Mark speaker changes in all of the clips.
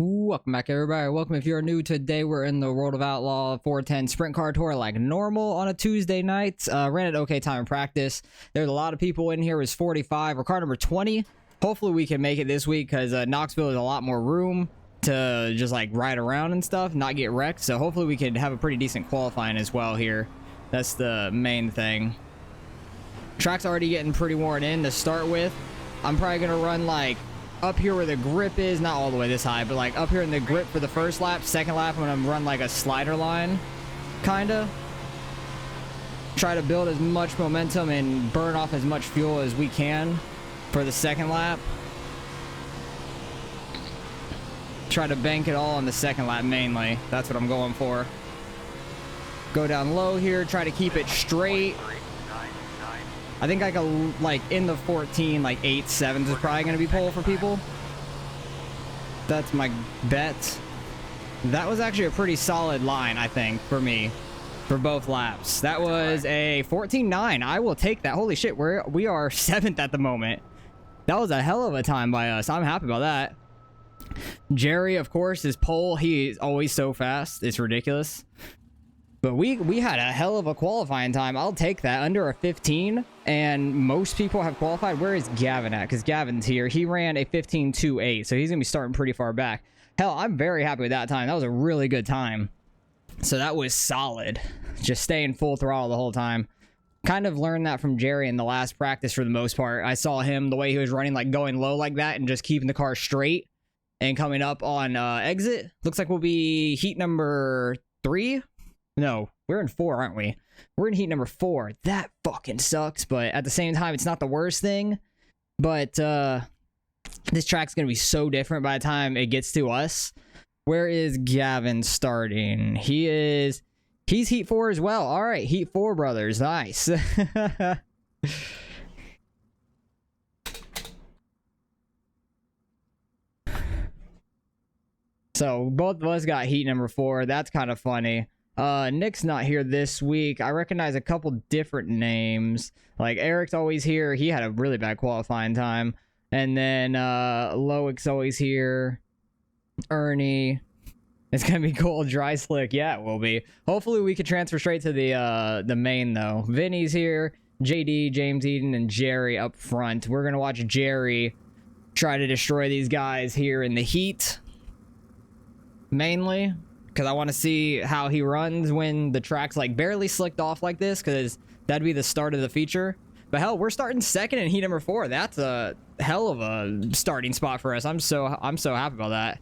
Speaker 1: Welcome back, everybody. Welcome if you're new. Today we're in the World of Outlaw 410 Sprint Car Tour like normal on a Tuesday night. Ran at okay time in practice. There's a lot of people in here. It was 45 or car number 20. Hopefully we can make it this week because Knoxville is a lot more room to just like ride around and stuff, not get wrecked. So hopefully we can have a pretty decent qualifying as well here. That's the main thing. Track's already getting pretty worn in to start with. I'm probably going to run like up here where the grip is, not all the way this high, but like up here in the grip for the first lap. Second lap, I'm gonna run like a slider line, kinda. Try to build as much momentum and burn off as much fuel as we can for the second lap. Try to bank it all on the second lap mainly. That's what I'm going for. Go down low here, try to keep it straight. I think I can, like, in the 14, like, 8.7s is probably going to be pole for people. That's my bet. That was actually a pretty solid line, I think, for me, for both laps. That was a 14.9. I will take that. Holy shit, we are 7th at the moment. That was a hell of a time by us. I'm happy about that. Jerry, of course, is pole. He is always so fast. It's ridiculous. But we had a hell of a qualifying time. I'll take that. Under a 15, and most people have qualified. Where is Gavin at? Because Gavin's here. He ran a 15.28, so he's going to be starting pretty far back. Hell, I'm very happy with that time. That was a really good time. So that was solid. Just staying full throttle the whole time. Kind of learned that from Jerry in the last practice for the most part. I saw him, the way he was running, like going low like that and just keeping the car straight and coming up on exit. Looks like we'll be heat number 3. No, we're in 4, aren't we? We're in heat number 4. That fucking sucks, but at the same time, it's not the worst thing. But this track's going to be so different by the time it gets to us. Where is Gavin starting? He's heat 4 as well. All right, heat 4, brothers. Nice. So both of us got heat number 4. That's kind of funny. Nick's not here this week. I recognize a couple different names. Like Eric's always here. He had a really bad qualifying time. And then Loic's always here. Ernie. It's gonna be cool. Dry slick. Yeah, it will be. Hopefully we can transfer straight to the main though. Vinny's here. JD, James Eden, and Jerry up front. We're gonna watch Jerry try to destroy these guys here in the heat. Mainly. Because I want to see how he runs when the track's like barely slicked off like this, because that'd be the start of the feature. But hell, we're starting second in heat number 4. That's a hell of a starting spot for us. I'm so happy about that.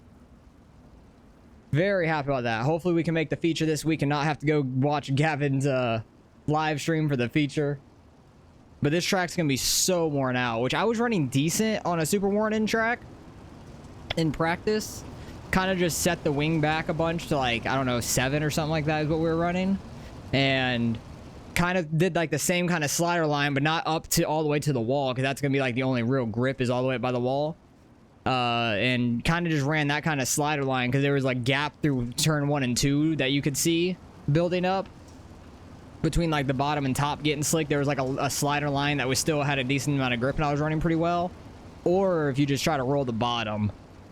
Speaker 1: Very happy about that. Hopefully we can make the feature this week and not have to go watch Gavin's live stream for the feature. But this track's gonna be so worn out, which I was running decent on a super worn in track in practice. Kind of just set the wing back a bunch to like, I don't know, 7 or something like that is what we were running. And kind of did like the same kind of slider line, but not up to all the way to the wall, because that's going to be like the only real grip is all the way up by the wall. And kind of just ran that kind of slider line because there was like gap through turn 1 and 2 that you could see building up. Between like the bottom and top getting slick, there was like a slider line that was still had a decent amount of grip and I was running pretty well. Or if you just try to roll the bottom,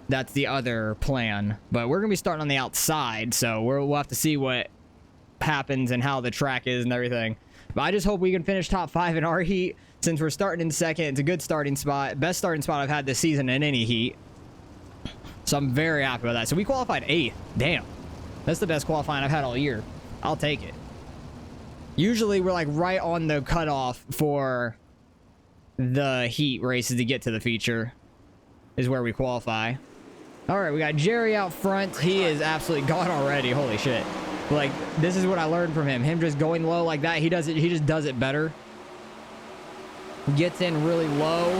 Speaker 1: that's the other plan. But we're going to be starting on the outside, so we'll have to see what happens and how the track is and everything. But I just hope we can finish top 5 in our heat. Since we're starting in second, it's a good starting spot. Best starting spot I've had this season in any heat. So I'm very happy with that. So we qualified 8th. Damn. That's the best qualifying I've had all year. I'll take it. Usually we're like right on the cutoff for the heat races to get to the feature. Is where we qualify. All right, we got Jerry out front. He is absolutely gone already. Holy shit. Like, this is what I learned from him. Him just going low like that. He just does it better. Gets in really low.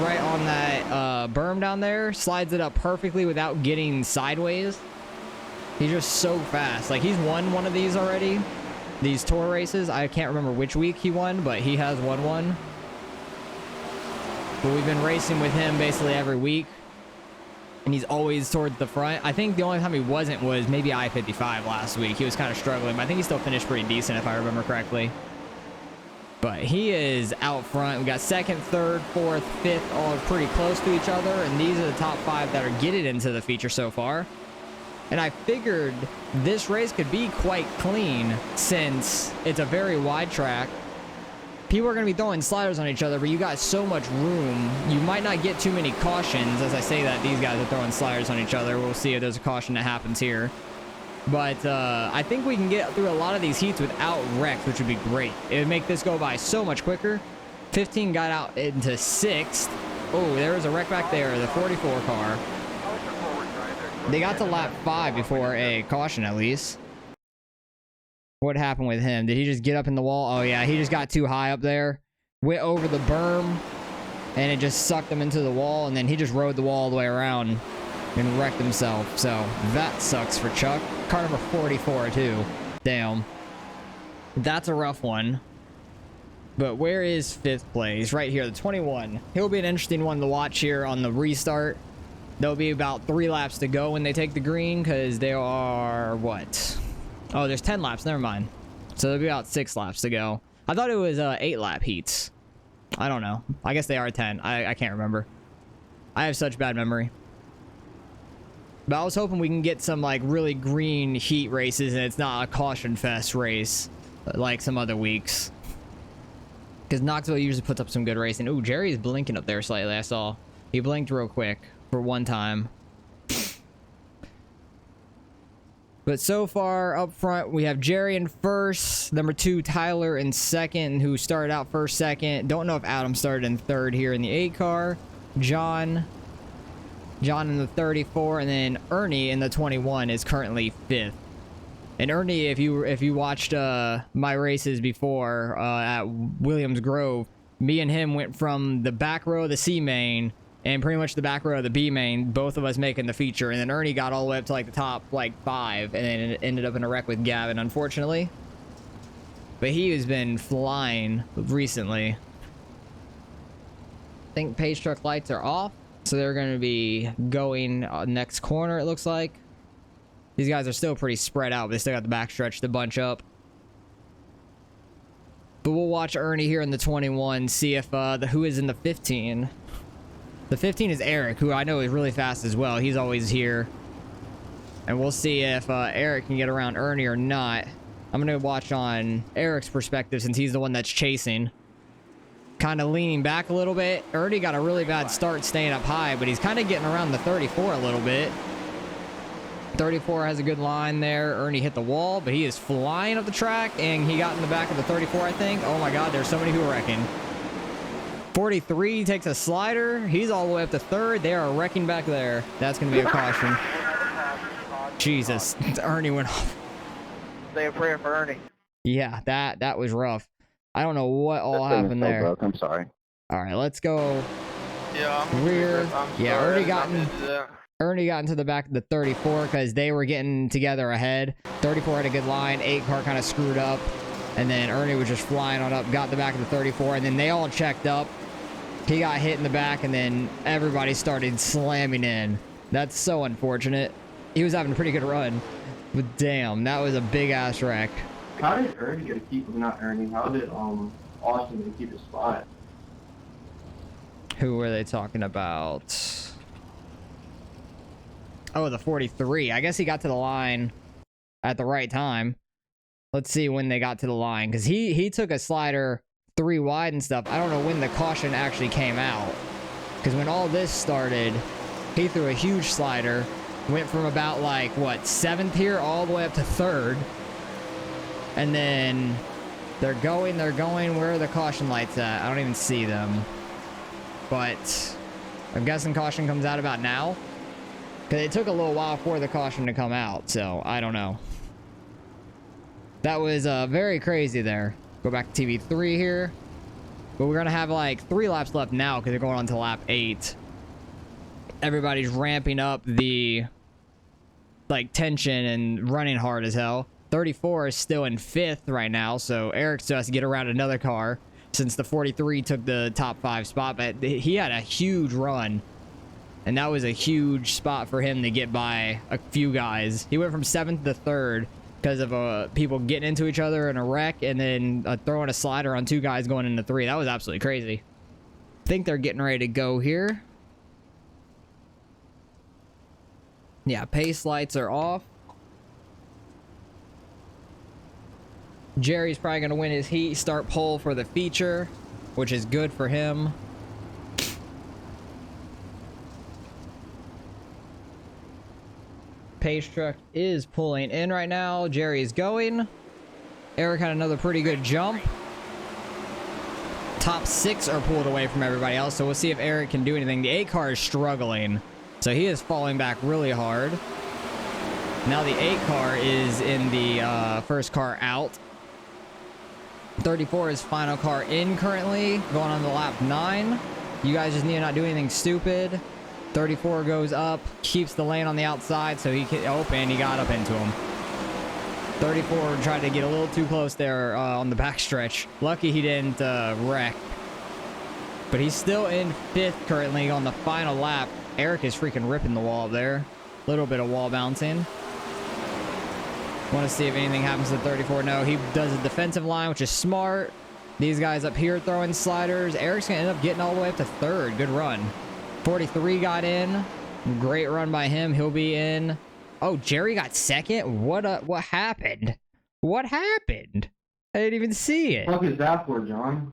Speaker 1: Right on that berm down there. Slides it up perfectly without getting sideways. He's just so fast. Like, he's won one of these already. These tour races. I can't remember which week he won, but he has won one. But we've been racing with him basically every week. And he's always towards the front. I think the only time he wasn't was maybe I-55 last week. He was kind of struggling, but I think he still finished pretty decent if I remember correctly. But he is out front. We got second, third, fourth, fifth, all pretty close to each other. And these are the top 5 that are getting into the feature so far. And I figured this race could be quite clean since it's a very wide track. People are going to be throwing sliders on each other, but you got so much room. You might not get too many cautions. As I say that, these guys are throwing sliders on each other. We'll see if there's a caution that happens here. But I think we can get through a lot of these heats without wrecks, which would be great. It would make this go by so much quicker. 15 got out into 6th. Oh, there was a wreck back there, the 44 car. They got to lap 5 before a caution, at least. What happened with him? Did he just get up in the wall? Oh, yeah, he just got too high up there. Went over the berm, and it just sucked him into the wall, and then he just rode the wall all the way around and wrecked himself. So that sucks for Chuck. Car number 44 too. Damn, that's a rough one. But where is 5th place? Right here, the 21. He'll be an interesting one to watch here on the restart. There'll be about 3 laps to go when they take the green, because there are what? Oh, there's 10 laps. Never mind. So there'll be about 6 laps to go. I thought it was 8 lap heats. I don't know. I guess they are 10. I can't remember. I have such bad memory. But I was hoping we can get some like really green heat races and it's not a caution fest race like some other weeks. Because Knoxville usually puts up some good racing. Ooh, Jerry's blinking up there slightly. I saw. He blinked real quick for one time. But so far up front, we have Jerry in first. Number 2, Tyler in second, who started out first, second. Don't know if Adam started in third here in the 8 car. John in the 34, and then Ernie in the 21 is currently 5th. And Ernie, if you watched my races before at Williams Grove, me and him went from the back row of the C main and pretty much the back row of the B main, both of us making the feature. And then Ernie got all the way up to like the top like 5, and then it ended up in a wreck with Gavin, unfortunately. But he has been flying recently. I think Page Truck lights are off. So they're going to be going next corner, it looks like. These guys are still pretty spread out, but they still got the backstretch to bunch up. But we'll watch Ernie here in the 21, see if who is in the 15. The 15 is Eric, who I know is really fast as well. He's always here. And we'll see if Eric can get around Ernie or not. I'm going to watch on Eric's perspective since he's the one that's chasing. Kind of leaning back a little bit. Ernie got a really bad start staying up high, but he's kind of getting around the 34 a little bit. 34 has a good line there. Ernie hit the wall, but he is flying up the track, and he got in the back of the 34, I think. Oh my God, there's so many who are wrecking. 43 takes a slider. He's all the way up to 3rd. They are wrecking back there. That's going to be a caution. Jesus, Ernie went off.
Speaker 2: Say a prayer for Ernie.
Speaker 1: Yeah, that was rough. I don't know what all happened there.
Speaker 2: Broke. I'm sorry.
Speaker 1: All right, let's go.
Speaker 3: Yeah, I'm
Speaker 1: rear. Yeah,
Speaker 3: sorry.
Speaker 1: Ernie got into the back of the 34 because they were getting together ahead. 34 had a good line. 8 car kind of screwed up. And then Ernie was just flying on up, got the back of the 34, and then they all checked up. He got hit in the back, and then everybody started slamming in. That's so unfortunate. He was having a pretty good run. But damn, that was a big-ass wreck.
Speaker 4: How did Ernie get a keep, not Ernie? How did Austin get to keep his spot?
Speaker 1: Who were they talking about? Oh, the 43. I guess he got to the line at the right time. Let's see when they got to the line, because he took a slider 3 wide and stuff. I don't know when the caution actually came out, because when all this started, he threw a huge slider, went from about like what 7th here all the way up to 3rd. And then they're going. Where are the caution lights at? I don't even see them. But I'm guessing caution comes out about now. Because it took a little while for the caution to come out. So I don't know. That was very crazy there. Go back to TV3 here. But we're going to have like 3 laps left now because they're going on to lap 8. Everybody's ramping up the like tension and running hard as hell. 34 is still in 5th right now, so Eric still has to get around another car since the 43 took the top 5 spot, but he had a huge run, and that was a huge spot for him to get by a few guys. He went from 7th to 3rd because of people getting into each other in a wreck and then throwing a slider on 2 guys going into 3. That was absolutely crazy. I think they're getting ready to go here. Yeah, pace lights are off. Jerry's probably going to win his heat start pole for the feature, which is good for him. Pace truck is pulling in right now. Jerry's going. Eric had another pretty good jump. Top 6 are pulled away from everybody else, so we'll see if Eric can do anything. The 8 car is struggling, so he is falling back really hard. Now the 8 car is in the first car out. 34 is final car in currently, going on the lap 9. You guys just need to not do anything stupid. 34 goes up, keeps the lane on the outside, so he can open. He got up into him. 34 tried to get a little too close there on the backstretch. Lucky he didn't wreck. But he's still in 5th currently on the final lap. Eric is freaking ripping the wall up there. A little bit of wall bouncing. Want to see if anything happens to 34. No, he does a defensive line, which is smart. These guys up here throwing sliders. Eric's going to end up getting all the way up to 3rd. Good run. 43 got in. Great run by him. He'll be in. Oh, Jerry got 2nd? What happened? What happened? I didn't even see it.
Speaker 4: What is that for, John?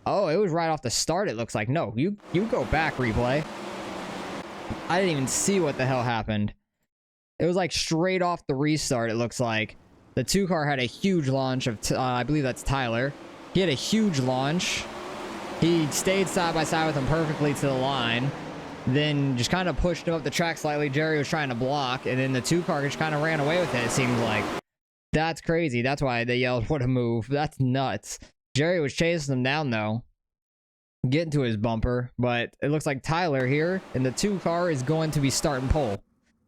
Speaker 1: Oh, it was right off the start, it looks like. No, you go back, replay. I didn't even see what the hell happened. It was like straight off the restart, it looks like. The 2 car had a huge launch of, I believe that's Tyler. He had a huge launch. He stayed side by side with him perfectly to the line. Then just kind of pushed him up the track slightly. Jerry was trying to block, and then the 2 car just kind of ran away with it, it seems like. That's crazy. That's why they yelled, what a move. That's nuts. Jerry was chasing him down, though. Getting to his bumper, but it looks like Tyler here, and the 2 car is going to be starting pole.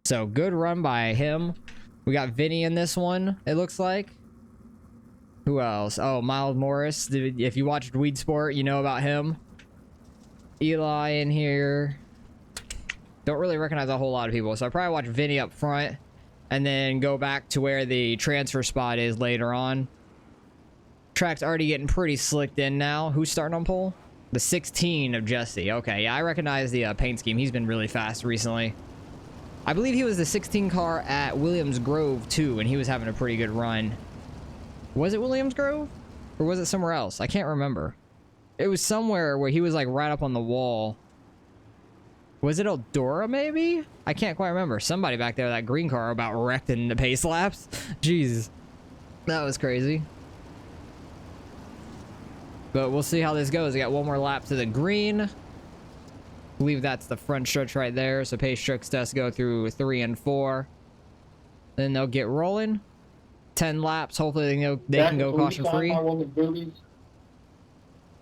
Speaker 1: So, good run by him. We got Vinny in this one, it looks like. Who else? Oh, Miles Morris. If you watched Weed Sport, you know about him. Eli in here. Don't really recognize a whole lot of people, so I probably watch Vinny up front and then go back to where the transfer spot is later on. Track's already getting pretty slicked in now. Who's starting on pole? The 16 of Jesse. Okay, yeah, I recognize the paint scheme. He's been really fast recently. I believe he was the 16 car at Williams Grove too, and he was having a pretty good run. Was it Williams Grove? Or was it somewhere else? I can't remember. It was somewhere where he was like right up on the wall. Was it Eldora maybe? I can't quite remember. Somebody back there, that green car, about wrecked in the pace laps. Jeez. That was crazy. But we'll see how this goes. We got one more lap to the green. I believe that's the front stretch right there. So pace trucks test go through 3 and 4. Then they'll get rolling. 10 laps. Hopefully they can go caution free.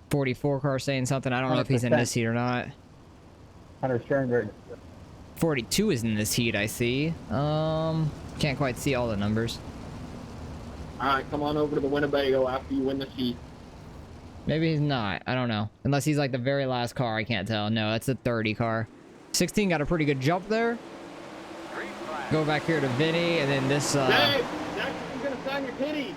Speaker 1: 44 car saying something. I don't know if he's in this heat or not.
Speaker 5: 100 Sternberg.
Speaker 1: 42 is in this heat, I see. Can't quite see all the numbers.
Speaker 5: Alright, come on over to the Winnebago after you win the heat.
Speaker 1: Maybe he's not. I don't know. Unless he's like the very last car. I can't tell. No, that's the 30 car. 16 got a pretty good jump there. Go back here to Vinny, and then this...
Speaker 5: Dave! Jackson's gonna sign your titty!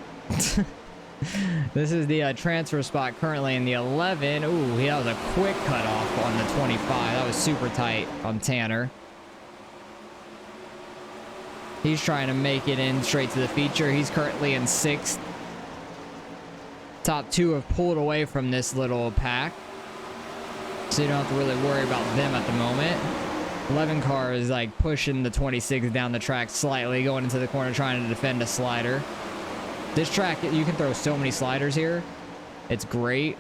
Speaker 1: This is the transfer spot currently in the 11. Ooh, that was a quick cutoff on the 25. That was super tight on Tanner. He's trying to make it in straight to the feature. He's currently in 6th. Top 2 have pulled away from this little pack, so you don't have to really worry about them at the moment. 11 car is like pushing the 26 down the track slightly, going into the corner trying to defend a slider. This track, you can throw so many sliders here. It's great.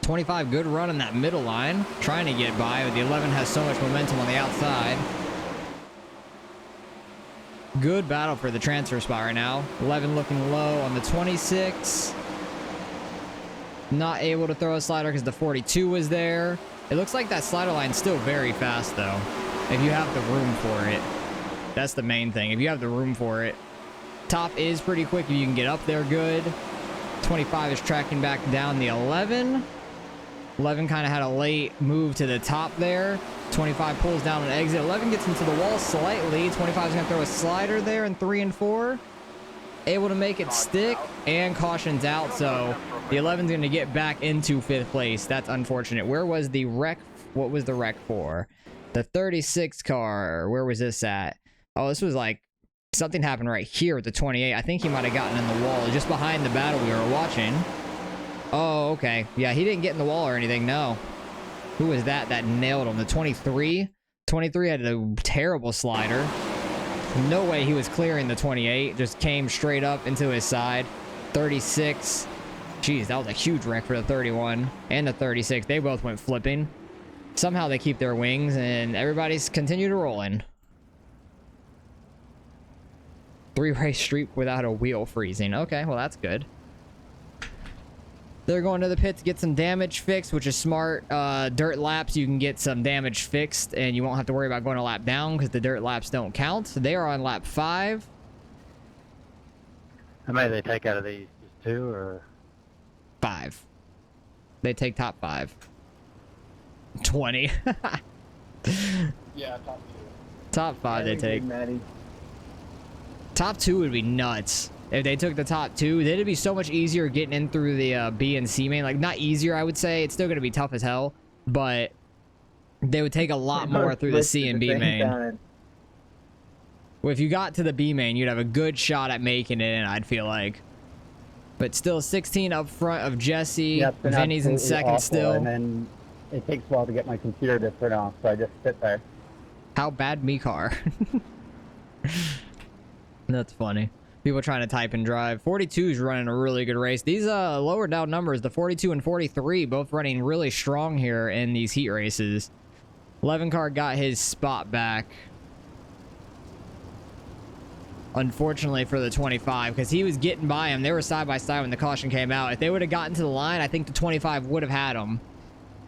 Speaker 1: 25, good run in that middle line, trying to get by, but the 11 has so much momentum on the outside. Good battle for the transfer spot right now. 11 looking low on the 26. Not able to throw a slider because the 42 was there. It looks like that slider line's still very fast, though, if you have the room for it. That's the main thing, if you have the room for it. Top is pretty quick if you can get up there good. 25 is tracking back down the 11. 11 kind of had a late move to the top there. 25 pulls down an exit. 11 gets into the wall slightly. 25 is going to throw a slider there in 3 and 4. Able to make it stick and cautions out. So the 11's going to get back into 5th place. That's unfortunate. Where was the wreck? What was the wreck for? The 36 car. Where was this at? Oh, this was like something happened right here at the 28. I think he might have gotten in the wall just behind the battle we were watching. Oh, okay. Yeah, he didn't get in the wall or anything. No. Who was that nailed him? The 23? 23 had a terrible slider. No way he was clearing the 28. Just came straight up into his side. 36. Jeez, that was a huge wreck for the 31 and the 36. They both went flipping. Somehow they keep their wings and everybody's continued rolling. 3-race streak without a wheel freezing. Okay, well that's good. They're going to the pit to get some damage fixed, which is smart. Dirt laps, you can get some damage fixed, and you won't have to worry about going a lap down because the dirt laps don't count. So they are on lap 5.
Speaker 6: How many do they take out of these? Just 2 or?
Speaker 1: 5. They take top 5. 20.
Speaker 5: Yeah, top 2.
Speaker 1: Top 5 they take. Top 2 would be nuts. If they took the top 2, then it'd be so much easier getting in through the B and C main. Like, not easier, I would say. It's still going to be tough as hell. But they would take a lot more through the C and B main. Well, if you got to the B main, you'd have a good shot at making it in, I'd feel like. But still, 16 up front of Jesse.
Speaker 6: Yep,
Speaker 1: Vinny's in second
Speaker 6: awful,
Speaker 1: still.
Speaker 6: And then it takes a while to get my computer to turn off, so I just sit there.
Speaker 1: How bad me car? That's funny. People trying to type and drive. 42 is running a really good race. These lower down numbers, the 42 and 43, both running really strong here in these heat races. 11 car got his spot back. Unfortunately for the 25, because he was getting by him. They were side by side when the caution came out. If they would have gotten to the line, I think the 25 would have had him.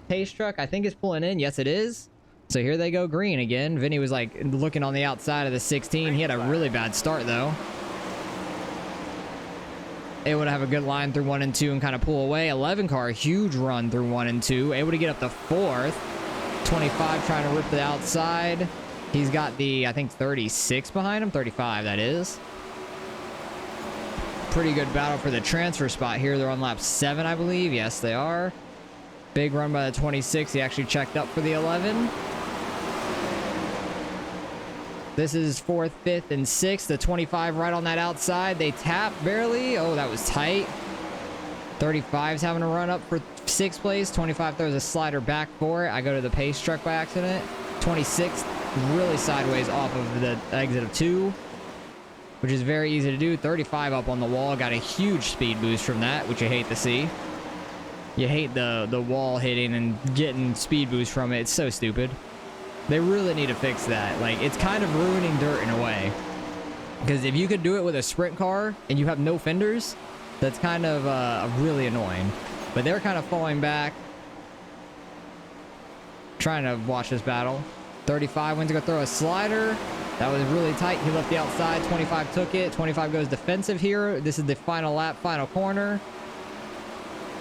Speaker 1: Pace truck, I think, is pulling in. Yes, it is. So here they go green again. Vinny was like looking on the outside of the 16. He had a really bad start though. Able to have a good line through 1 and 2 and kind of pull away. 11 car, huge run through 1 and 2. Able to get up the 4th. 25 trying to rip the outside. He's got the, I think, 36 behind him. 35, that is. Pretty good battle for the transfer spot here. They're on lap 7, I believe. Yes, they are. Big run by the 26. He actually checked up for the 11. This is 4th, 5th, and 6th. The 25 right on that outside. They tap barely. Oh, that was tight. 35's having a run up for 6th place. 25 throws a slider back for it. I go to the pace truck by accident. 26 really sideways off of the exit of 2, which is very easy to do. 35 up on the wall. Got a huge speed boost from that, which you hate to see. You hate the wall hitting and getting speed boost from it. It's so stupid. They really need to fix that. Like, it's kind of ruining dirt in a way. Because if you could do it with a sprint car and you have no fenders, that's kind of really annoying. But they're kind of falling back. Trying to watch this battle. 35 went to go throw a slider. That was really tight. He left the outside. 25 took it. 25 goes defensive here. This is the final lap, final corner.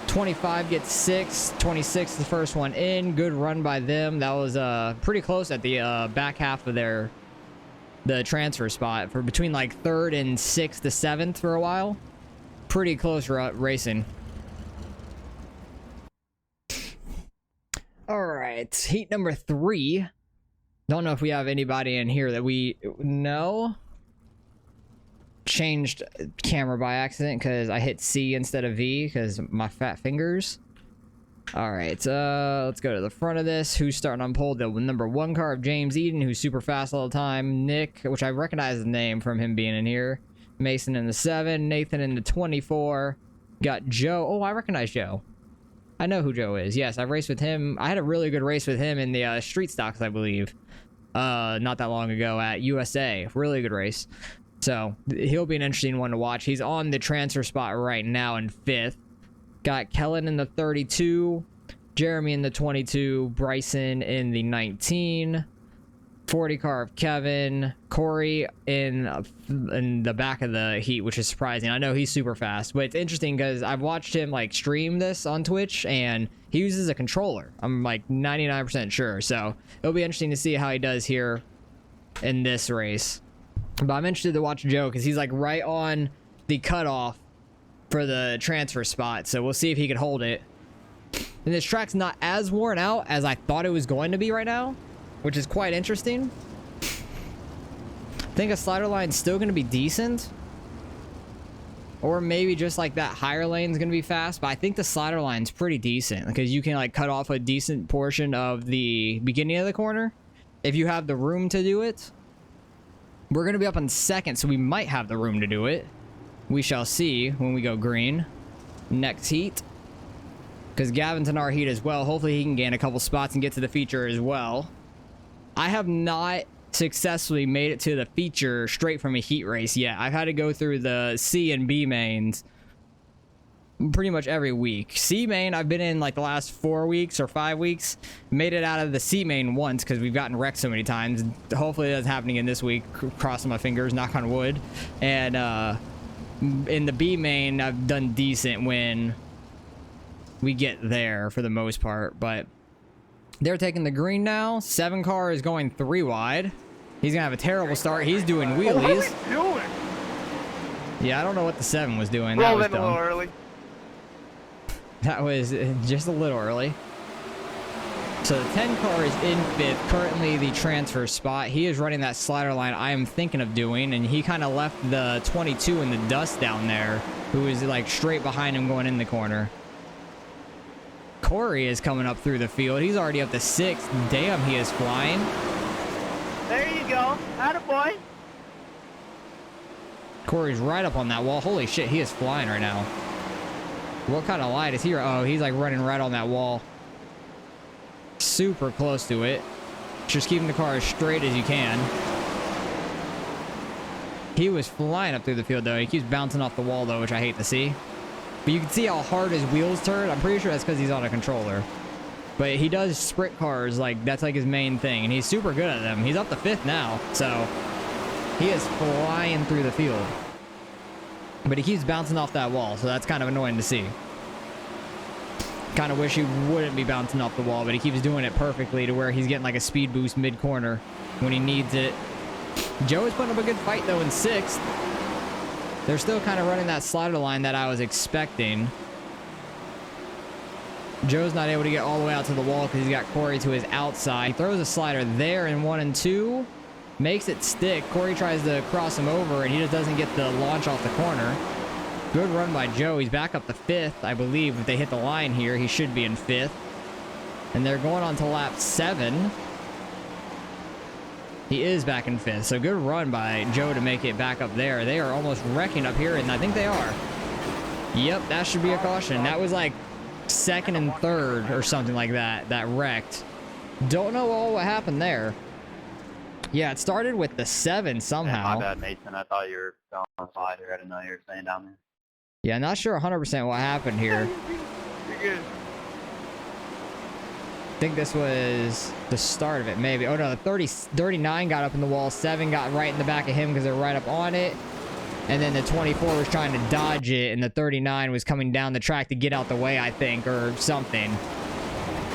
Speaker 1: 25 gets 6. 26 the first one in. Good run by them. That was pretty close at the back half of the transfer spot for between like 3rd and 6th to 7th for a while. Pretty close racing. All right, heat number 3. Don't know if we have anybody in here that we know. Changed camera by accident because I hit C instead of V because my fat fingers. All right, let's go to the front of this. Who's starting on pole? The number 1 car of James Eden, who's super fast all the time. Nick, which I recognize the name from him being in here. Mason in the 7. Nathan in the 24. Got Joe. Oh, I recognize Joe. I know who Joe is. Yes, I raced with him. I had a really good race with him in the street stocks, I believe. Not that long ago at USA. Really good race. So he'll be an interesting one to watch. He's on the transfer spot right now in 5th. Got Kellen in the 32. Jeremy in the 22. Bryson in the 19. 40 car of Kevin, Corey in the back of the heat, which is surprising. I know he's super fast, but it's interesting because I've watched him like stream this on Twitch and he uses a controller. I'm like 99% sure. So it'll be interesting to see how he does here in this race. But I'm interested to watch Joe because he's like right on the cutoff for the transfer spot. So we'll see if he can hold it. And this track's not as worn out as I thought it was going to be right now, which is quite interesting. I think a slider line's still going to be decent. Or maybe just like that higher lane's going to be fast. But I think the slider line's pretty decent because you can like cut off a decent portion of the beginning of the corner if you have the room to do it. We're going to be up on second, so we might have the room to do it. We shall see when we go green. Next heat. Because Gavin's in our heat as well. Hopefully he can gain a couple spots and get to the feature as well. I have not successfully made it to the feature straight from a heat race yet. I've had to go through the C and B mains pretty much every week. C main, I've been in like the last 4 weeks or 5 weeks. Made it out of the C main once because we've gotten wrecked so many times. Hopefully that's happening in this week. Crossing my fingers, knock on wood. And in the B main, I've done decent when we get there for the most part. But they're taking the green now. 7 car is going 3 wide. He's gonna have a terrible start. He's doing wheelies.
Speaker 2: What are we doing?
Speaker 1: Yeah, I don't know what the 7 was doing. That
Speaker 2: Rolled
Speaker 1: was
Speaker 2: in a little
Speaker 1: dumb.
Speaker 2: early.
Speaker 1: That was just a little early. So the 10 car is in 5th, currently the transfer spot. He is running that slider line I am thinking of doing, and he kind of left the 22 in the dust down there, who is like straight behind him going in the corner. Corey is coming up through the field. He's already up to 6th. Damn, he is flying.
Speaker 2: There you go. Attaboy.
Speaker 1: Corey's right up on that wall. Holy shit, he is flying right now. What kind of light is he? Oh, he's like running right on that wall. Super close to it. Just keeping the car as straight as you can. He was flying up through the field though. He keeps bouncing off the wall though, which I hate to see. But you can see how hard his wheels turn. I'm pretty sure that's because he's on a controller. But he does sprint cars, like that's like his main thing. And he's super good at them. He's up to 5th now. So he is flying through the field. But he keeps bouncing off that wall. So that's kind of annoying to see. Kind of wish he wouldn't be bouncing off the wall. But he keeps doing it perfectly to where he's getting like a speed boost mid-corner when he needs it. Joe is putting up a good fight though in 6th. They're still kind of running that slider line that I was expecting. Joe's not able to get all the way out to the wall because he's got Corey to his outside. He throws a slider there in 1 and 2. Makes it stick. Corey tries to cross him over and he just doesn't get the launch off the corner. Good run by Joe. He's back up to 5th, I believe. If they hit the line here, he should be in 5th. And they're going on to lap 7. He is back in 5th. So good run by Joe to make it back up there. They are almost wrecking up here, and I think they are. Yep, that should be a caution. That was like 2nd and 3rd or something like that. That wrecked. Don't know what happened there. Yeah, it started with the 7 somehow.
Speaker 7: My bad, Mason. I thought you were on the slider. I didn't know you were staying down there.
Speaker 1: Yeah, not sure 100% what happened here.
Speaker 2: You're good.
Speaker 1: I think this was the start of it, maybe. Oh, no, the 39 got up in the wall. 7 got right in the back of him because they're right up on it. And then the 24 was trying to dodge it, and the 39 was coming down the track to get out the way, I think, or something.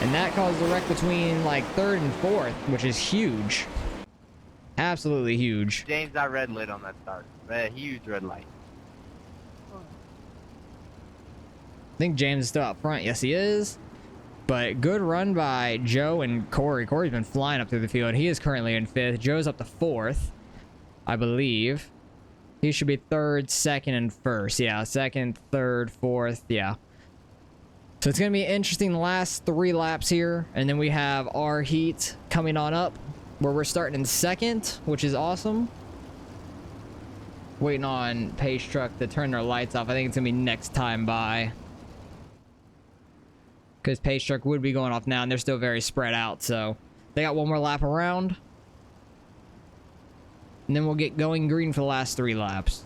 Speaker 1: And that caused a wreck between, like, 3rd and 4th, which is huge. Absolutely huge.
Speaker 2: James got red lit on that start. Red, huge red light.
Speaker 1: I think James is still up front. Yes, he is. But good run by Joe and Corey. Corey's been flying up through the field. He is currently in 5th. Joe's up to 4th, I believe. He should be 3rd, 2nd, and 1st. Yeah, 2nd, 3rd, 4th. Yeah. So it's going to be interesting the last 3 laps here. And then we have our heat coming on up where we're starting in 2nd, which is awesome. Waiting on Pace Truck to turn their lights off. I think it's going to be next time by. Because Pace Truck would be going off now, and they're still very spread out. So they got 1 more lap around. And then we'll get going green for the last 3 laps.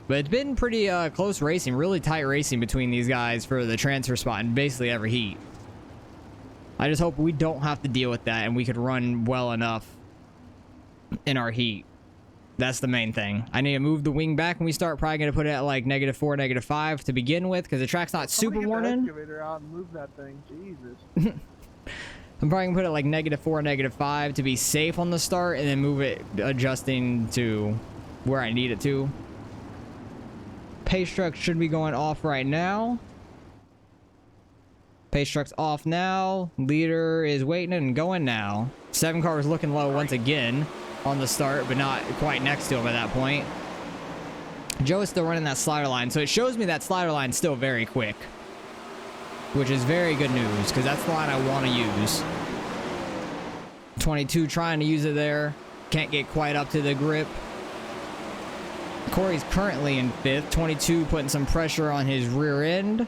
Speaker 1: But it's been pretty close racing, really tight racing between these guys for the transfer spot in basically every heat. I just hope we don't have to deal with that and we could run well enough in our heat. That's the main thing. I need to move the wing back when we start. Probably going to put it at like -4, -5 to begin with, because the track's not super worn in.
Speaker 2: Excavator out and move that thing. Jesus.
Speaker 1: I'm probably going to put it like -4, -5 to be safe on the start, and then move it adjusting to where I need it to. Pace truck should be going off right now. Pace truck's off now. Leader is waiting and going now. 7 car is looking low once again on the start, but not quite next to him at that point. Joe is still running that slider line, so it shows me that slider line's still very quick, which is very good news, because that's the line I want to use. 22 trying to use it there. Can't get quite up to the grip. Corey's currently in 5th. 22 putting some pressure on his rear end.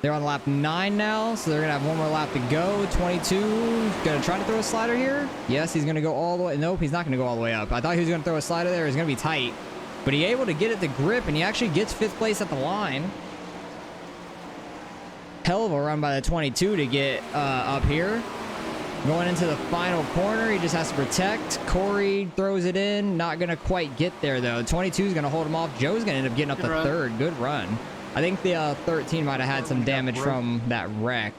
Speaker 1: They're on lap 9 now, so they're going to have one more lap to go. 22 going to try to throw a slider here. Yes, he's going to go all the way. Nope, he's not going to go all the way up. I thought he was going to throw a slider there. It's going to be tight. But he able to get it to grip, and he actually gets 5th place at the line. Hell of a run by the 22 to get up here. Going into the final corner, he just has to protect. Corey throws it in. Not going to quite get there, though. 22 is going to hold him off. Joe's going to end up getting up to 3rd. Good run. I think the 13 might have had some damage from that wreck.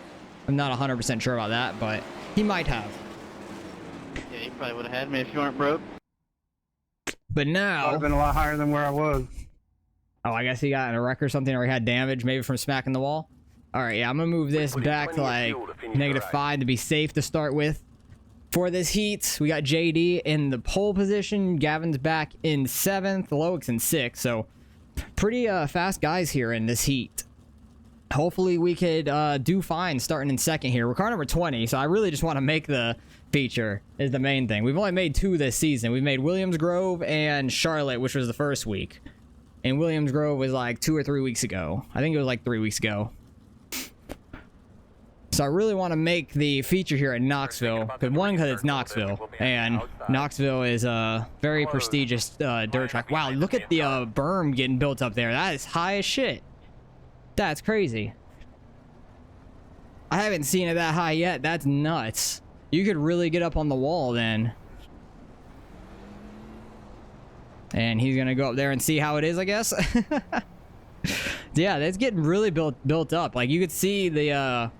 Speaker 1: I'm not 100% sure about that, but he might have.
Speaker 3: Yeah, you probably would have had me if you weren't broke.
Speaker 1: But now...
Speaker 8: Would have been a lot higher than where I was.
Speaker 1: Oh, I guess he got in a wreck or something, or he had damage, maybe from smacking the wall. All right, yeah, I'm going to move this back to like -5 to be safe to start with. For this heat, we got JD in the pole position. Gavin's back in 7th. Loic's in 6th, so... pretty fast guys here in this heat. Hopefully we could do fine starting in 2nd here. We're car number 20, so I really just want to make the feature is the main thing. We've only made 2 this season. We've made Williams Grove and Charlotte, which was the first week. And Williams Grove was like 2 or 3 weeks ago. I think it was like 3 weeks ago. So I really want to make the feature here at Knoxville. One, because it's Knoxville, and Knoxville is a very prestigious dirt track. Wow, look at the berm getting built up there. That is high as shit. That's crazy. I haven't seen it that high yet. That's nuts. You could really get up on the wall then. And he's going to go up there and see how it is, I guess. Yeah, it's getting really built up. Like, you could see the...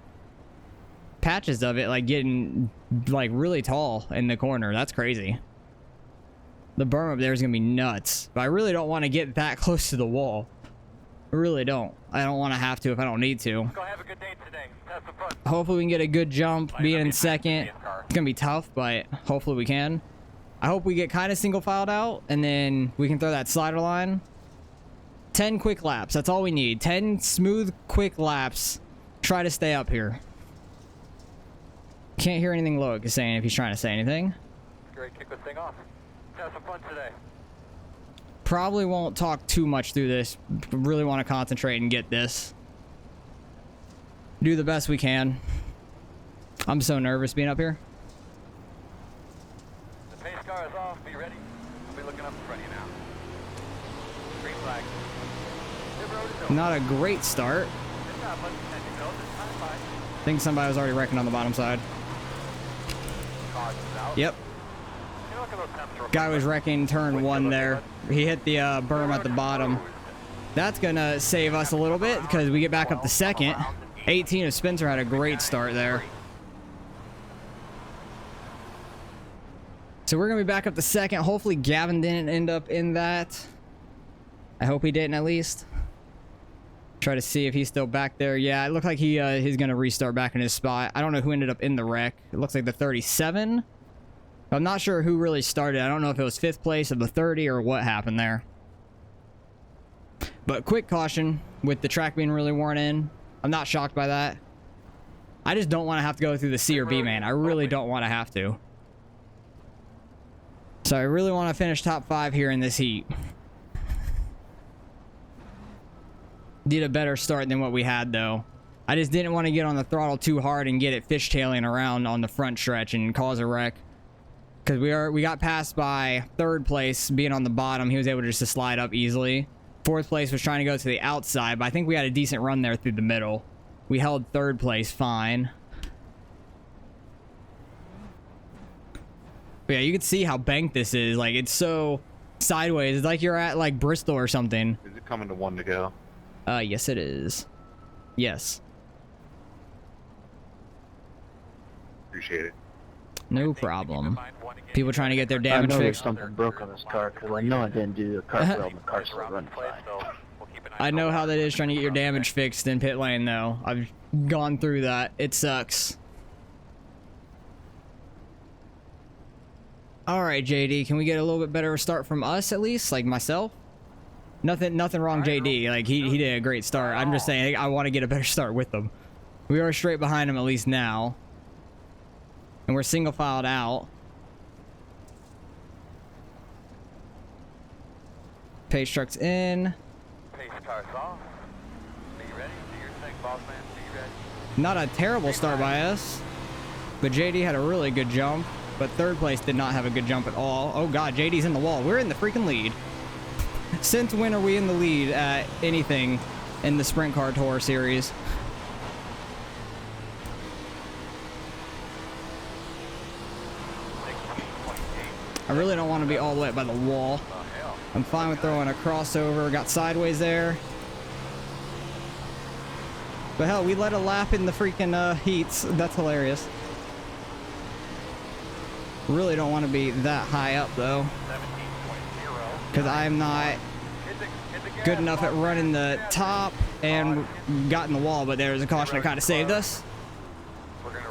Speaker 1: patches of it like getting like really tall in the corner. That's crazy. The berm up there is gonna be nuts, but I really don't want to get that close to the wall. I really don't. I don't want to have to if I don't need to.
Speaker 9: Go have a good day today. Have some fun.
Speaker 1: Hopefully we can get a good jump being in 2nd. It's gonna be tough, but hopefully we can. I hope we get kind of single filed out, and then we can throw that slider line. 10 quick laps, that's all we need. 10 smooth quick laps. Try to stay up here. Can't hear anything Loic is saying if he's trying to say anything.
Speaker 9: Great, kick this thing off. Have some fun today.
Speaker 1: Probably won't talk too much through this. Really want to concentrate and get this. Do the best we can. I'm so nervous being up here.
Speaker 9: The pace car is off. Be ready. I'll be looking up in front of you now. Green flag. The road is open.
Speaker 1: Not a great start.
Speaker 9: There's not much to go. This time by.
Speaker 1: I think somebody was already wrecking on the bottom side.
Speaker 9: Cars is out.
Speaker 1: Yep.
Speaker 9: You know, look at those temps real
Speaker 1: Guy
Speaker 9: quick.
Speaker 1: was wrecking turn 1 there. He hit the berm at the bottom. That's gonna save us a little bit because we get back up to 2nd. 18 of Spencer had a great start there. So we're gonna be back up to 2nd. Hopefully Gavin didn't end up in that. I hope he didn't at least. Try to see if he's still back there. Yeah, it looked like he's gonna restart back in his spot. I don't know who ended up in the wreck. It looks like the 37. I'm not sure who really started. I don't know if it was 5th place or the 30 or what happened there. But quick caution with the track being really worn in. I'm not shocked by that. I just don't want to have to go through the C or B, man. I really don't want to have to. So I really want to finish top 5 here in this heat. Did a better start than what we had, though. I just didn't want to get on the throttle too hard and get it fishtailing around on the front stretch and cause a wreck. Because we got passed by 3rd place being on the bottom. He was able just to slide up easily. 4th place was trying to go to the outside, but I think we had a decent run there through the middle. We held 3rd place fine. But yeah, you can see how banked this is. Like, it's so sideways. It's like you're at, like, Bristol or something.
Speaker 8: Is it coming to 1 to go?
Speaker 1: Yes, it is. Yes.
Speaker 8: Appreciate it.
Speaker 1: No problem. People trying to get their
Speaker 3: I
Speaker 1: damage
Speaker 3: know there's
Speaker 1: fixed.
Speaker 3: something broke on this car because I know I didn't do a cartwheel and the car's still running fine.
Speaker 1: I know how that is trying to get your damage fixed in pit lane, though. I've gone through that. It sucks. All right, JD, can we get a little bit better start from us at least, like myself? Nothing wrong, JD. Like he did a great start. I'm just saying I want to get a better start with them. We are straight behind him at least now, and we're single filed out. Pace truck's in.
Speaker 9: Pace car's off. Are you ready? Do your thing, boss man. Are you ready?
Speaker 1: Not a terrible start by us, but JD had a really good jump. But third place did not have a good jump at all. Oh god, JD's in the wall. We're in the freaking lead. Since when are we in the lead at anything in the Sprint Car Tour series? I really don't want to be all the way up by the wall. I'm fine with throwing a crossover. Got sideways there. But hell, we let a lap in the freaking heats. That's hilarious. Really don't want to be that high up though, because I'm not good enough at running the top and got in the wall. But there was a caution that kind of saved us.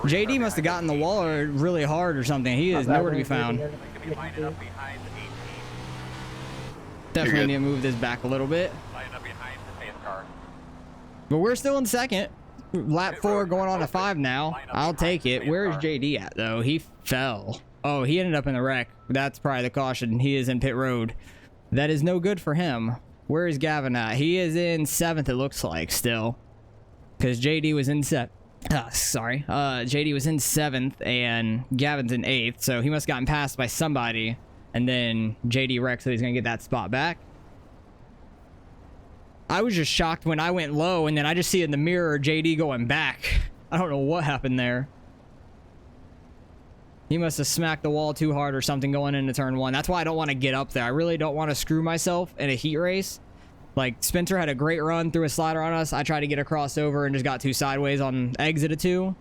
Speaker 1: JD must have gotten the wall or really hard or something. He is nowhere to be found. Definitely need to move this back a little bit. But we're still in second. Lap 4 going on to 5 now. I'll take it. Where is JD at though? He fell. Oh, he ended up in the wreck. That's probably the caution. He is in pit road. That is no good for him. Where is Gavin at? He is in 7th, it looks like, still. Because JD was in JD was in 7th, and Gavin's in 8th, so he must have gotten passed by somebody. And then JD wrecked, so he's going to get that spot back. I was just shocked when I went low, and then I just see in the mirror JD going back. I don't know what happened there. He must have smacked the wall too hard or something going into turn 1. That's why I don't want to get up there. I really don't want to screw myself in a heat race. Like, Spencer had a great run through a slider on us. I tried to get a crossover and just got too sideways on exit of 2.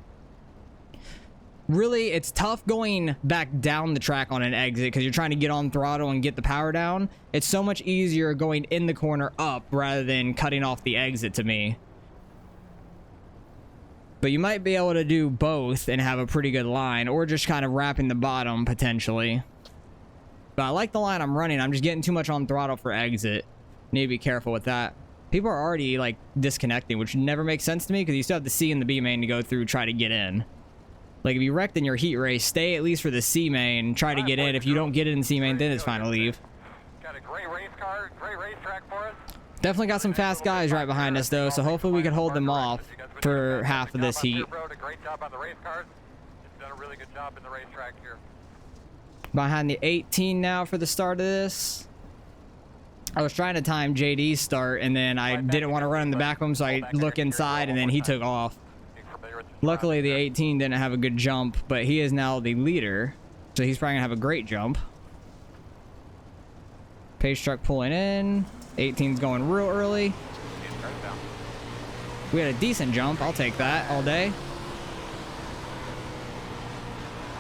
Speaker 1: Really, it's tough going back down the track on an exit because you're trying to get on throttle and get the power down. It's so much easier going in the corner up rather than cutting off the exit to me. But you might be able to do both and have a pretty good line, or just kind of wrapping the bottom potentially. But I like the line I'm running. I'm just getting too much on throttle for exit. Need to be careful with that. People are already like disconnecting, which never makes sense to me because you still have the C and the B main to go through, try to get in. Like if you wrecked in your heat race, stay at least for the C main, try to get in. If you don't get it in C main, then it's fine to leave.
Speaker 9: Got a great race car, great racetrack for us.
Speaker 1: Definitely got some fast guys right behind us though, so hopefully we can hold them off for half of this heat.
Speaker 9: Great job on the race cars. Just done a really good job in the racetrack here.
Speaker 1: Behind the 18 now for the start of this. I was trying to time JD's start, and then I didn't want to run in the back of him, so I look inside, and then he took off. Luckily, the 18 didn't have a good jump, but he is now the leader, so he's probably going to have a great jump. Pace truck pulling in. 18's going real early. We had a decent jump. I'll take that all day.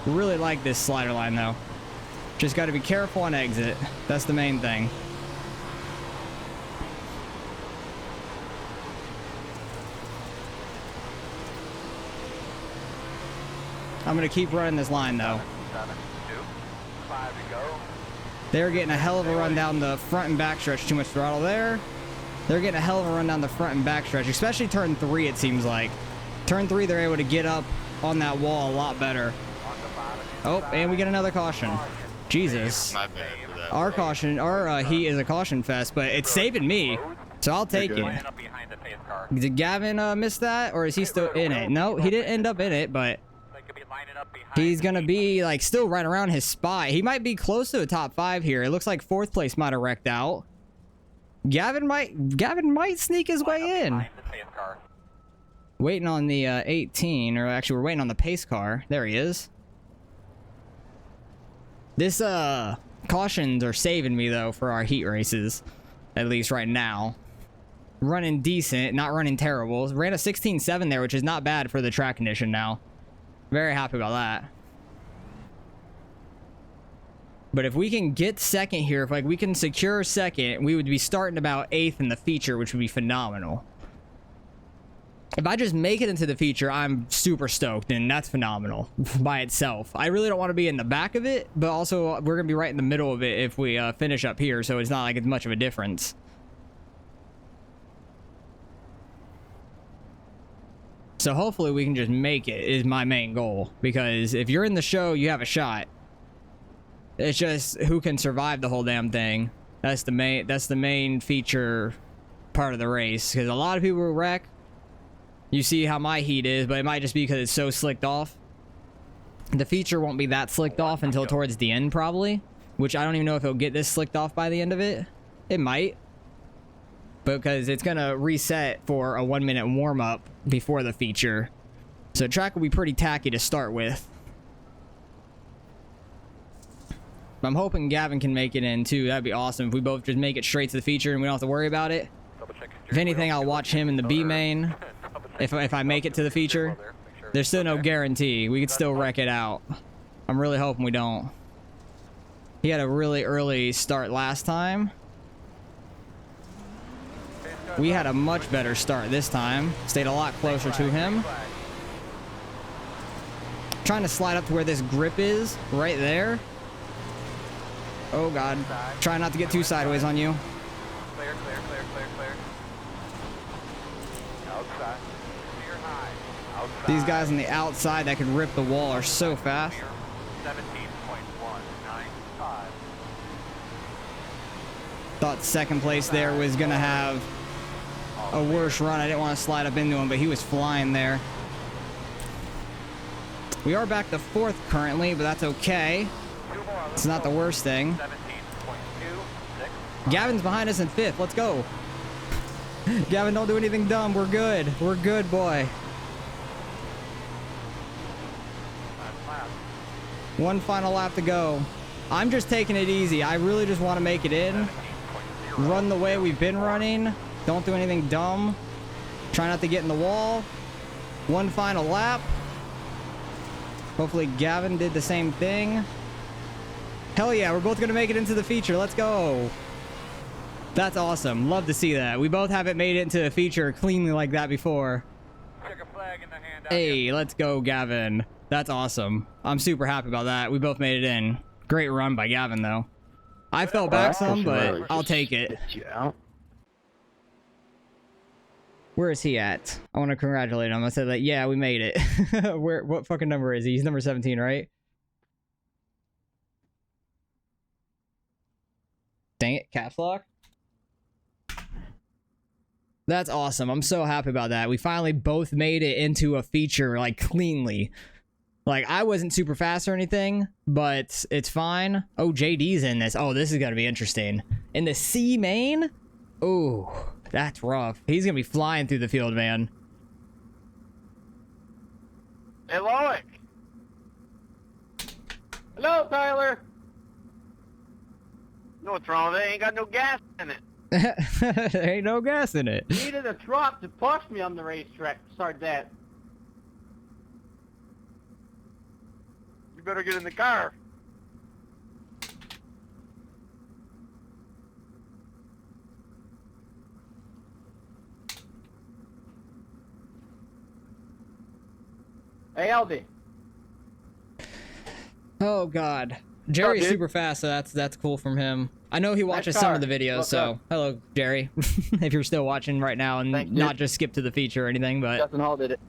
Speaker 1: Really like this slider line, though. Just got to be careful on exit. That's the main thing. I'm going to keep running this line, though.
Speaker 9: 7, 2, 5 to go.
Speaker 1: They're getting a hell of a run down the front and back stretch. Too much throttle there. They're getting a hell of a run down the front and back stretch, especially turn 3, it seems like. Turn 3, they're able to get up on that wall a lot better. Oh, and we get another caution. Jesus.
Speaker 8: My bad for that.
Speaker 1: Our caution, our heat is a caution fest, but it's saving me, so I'll take it.
Speaker 9: Line up behind the pace car.
Speaker 1: Did Gavin miss that, or is he still in it? No, he didn't end up in it, but
Speaker 9: They could be lining up behind
Speaker 1: he's
Speaker 9: the
Speaker 1: gonna
Speaker 9: heat.
Speaker 1: be like still right around his spot. He might be close to the top 5 here. It looks like 4th place might have wrecked out. Gavin might sneak his
Speaker 9: Line up
Speaker 1: way in.
Speaker 9: behind the pace car.
Speaker 1: Waiting on the 18, or actually we're waiting on the pace car. There he is. This cautions are saving me though for our heat races, at least right now. Running decent, not running terrible. Ran a 16.7 there, which is not bad for the track condition now. Very happy about that. But if we can get second here, if like we can secure second, we would be starting about 8th in the feature, which would be phenomenal. If I just make it into the feature, I'm super stoked, and that's phenomenal by itself. I really don't want to be in the back of it, but also we're going to be right in the middle of it if we finish up here, so it's not like it's much of a difference. So hopefully we can just make it is my main goal, because if you're in the show, you have a shot. It's just who can survive the whole damn thing. That's the main feature part of the race, because a lot of people will wreck. You see how my heat is, but it might just be because it's so slicked off. The feature won't be that slicked off until towards the end, probably. Which I don't even know if it'll get this slicked off by the end of it. It might. Because it's going to reset for a 1-minute warm-up before the feature. So the track will be pretty tacky to start with. I'm hoping Gavin can make it in, too. That'd be awesome if we both just make it straight to the feature and we don't have to worry about it. If anything, I'll watch him in the B main. If I make it to the feature. There's still no guarantee. We could still wreck it out. I'm really hoping we don't. He had a really early start last time. We had a much better start this time. Stayed a lot closer to him. Trying to slide up to where this grip is. Right there. Oh, God. Try not to get too sideways on you.
Speaker 9: Clear. Outside. Clear high. Outside.
Speaker 1: These guys on the outside that can rip the wall are so fast.
Speaker 9: 17.195.
Speaker 1: Thought second place there was going to have a worse run. I didn't want to slide up into him, but he was flying there. We are back to 4th currently, but that's okay. It's not the worst thing.
Speaker 9: 17.26.
Speaker 1: Gavin's behind us in 5th. Let's go. Gavin, don't do anything dumb. We're good. We're good, boy. One final lap to go. I'm just taking it easy. I really just want to make it in. Run the way we've been running. Don't do anything dumb. Try not to get in the wall. One final lap. Hopefully Gavin did the same thing. Hell yeah, we're both going to make it into the feature. Let's go. That's awesome. Love to see that. We both haven't made it into a feature cleanly like that before.
Speaker 9: Check a flag in the hand.
Speaker 1: Hey, let's go, Gavin. That's awesome. I'm super happy about that. We both made it in. Great run by Gavin, though. I fell back some, but I'll take it. Where is he at? I want to congratulate him. I said that, yeah, we made it. What fucking number is he? He's number 17, right? Dang it, caps lock. That's awesome. I'm so happy about that. We finally both made it into a feature, like, cleanly. Like, I wasn't super fast or anything, but it's fine. Oh, JD's in this. Oh, this is going to be interesting. In the C main? Oh, that's rough. He's going to be flying through the field, man.
Speaker 3: Hey, Loic. Hello, Tyler. You know what's wrong with it? Ain't got no gas in it.
Speaker 1: There ain't no gas in it.
Speaker 3: Needed a truck to push me on the racetrack. Start that. You better get in the car. Hey, Aldi.
Speaker 1: Oh God, Jerry's super fast, so that's cool from him. I know he watches some of the videos, so hello, Jerry. If you're still watching right now and not just skip to the feature or anything, but
Speaker 3: Justin Hall did it.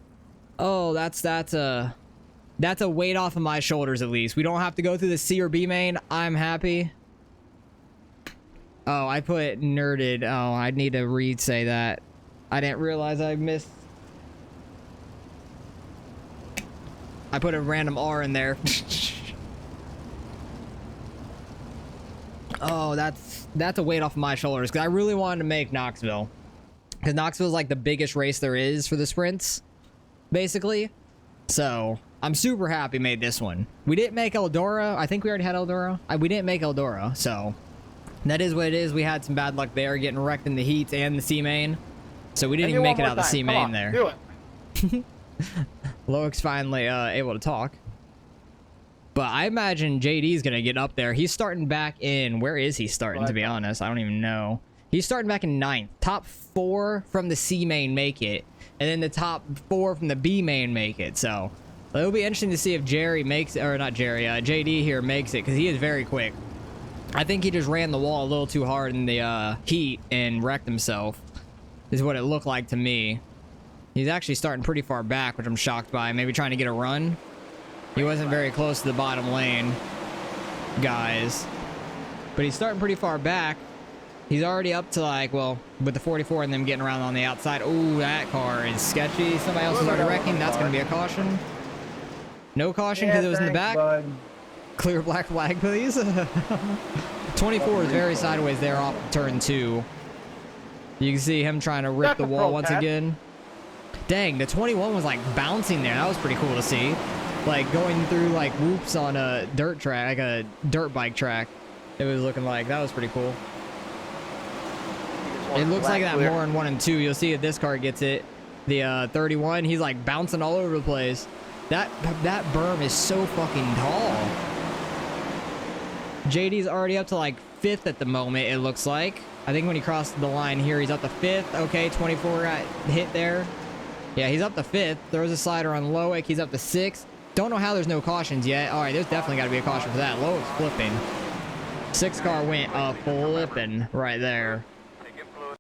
Speaker 1: oh, that's a weight off of my shoulders at least. We don't have to go through the C or B main. I'm happy. Oh, I put nerded. Oh, I need to re-say that. I didn't realize I missed. I put a random R in there. Oh, that's a weight off of my shoulders, because I really wanted to make Knoxville. Because Knoxville is like the biggest race there is for the sprints, basically. So, I'm super happy made this one. We didn't make Eldora. I think we already had Eldora. We didn't make Eldora, so that is what it is. We had some bad luck there, getting wrecked in the heats and the C main. So we didn't even make it out of the C main there.
Speaker 5: Do it.
Speaker 1: Loic's finally able to talk. But I imagine JD's going to get up there. He's starting back in... Where is he starting, to be honest? I don't even know. He's starting back in 9th. Top 4 from the C main make it. And then the top 4 from the B main make it. So it'll be interesting to see if Jerry makes it. Or not Jerry. JD here makes it. Because he is very quick. I think he just ran the wall a little too hard in the heat and wrecked himself. Is what it looked like to me. He's actually starting pretty far back, which I'm shocked by. Maybe trying to get a run. He wasn't very close to the bottom lane, guys. But he's starting pretty far back. He's already up to like, well, with the 44 and them getting around on the outside. Ooh, that car is sketchy. Somebody else is already wrecking. That's going to be a caution. No caution because it was in the back.
Speaker 2: Bud.
Speaker 1: Clear black flag, please. 24 is very sideways there off turn 2. You can see him trying to rip the wall once again. Dang, the 21 was like bouncing there. That was pretty cool to see. Like going through like whoops on a dirt track, like a dirt bike track. It was looking like that was pretty cool. It looks like that more in 1 and 2. You'll see if this car gets it. The 31, he's like bouncing all over the place. That berm is so fucking tall. JD's already up to like 5th at the moment, it looks like. I think when he crossed the line here, he's up to 5th. Okay, 24 got hit there. Yeah, he's up to 5th. Throws a slider on Loic. He's up to 6th. Don't know how there's no cautions yet. All right, there's definitely got to be a caution for that. Loic's flipping. 6 car went flipping right there.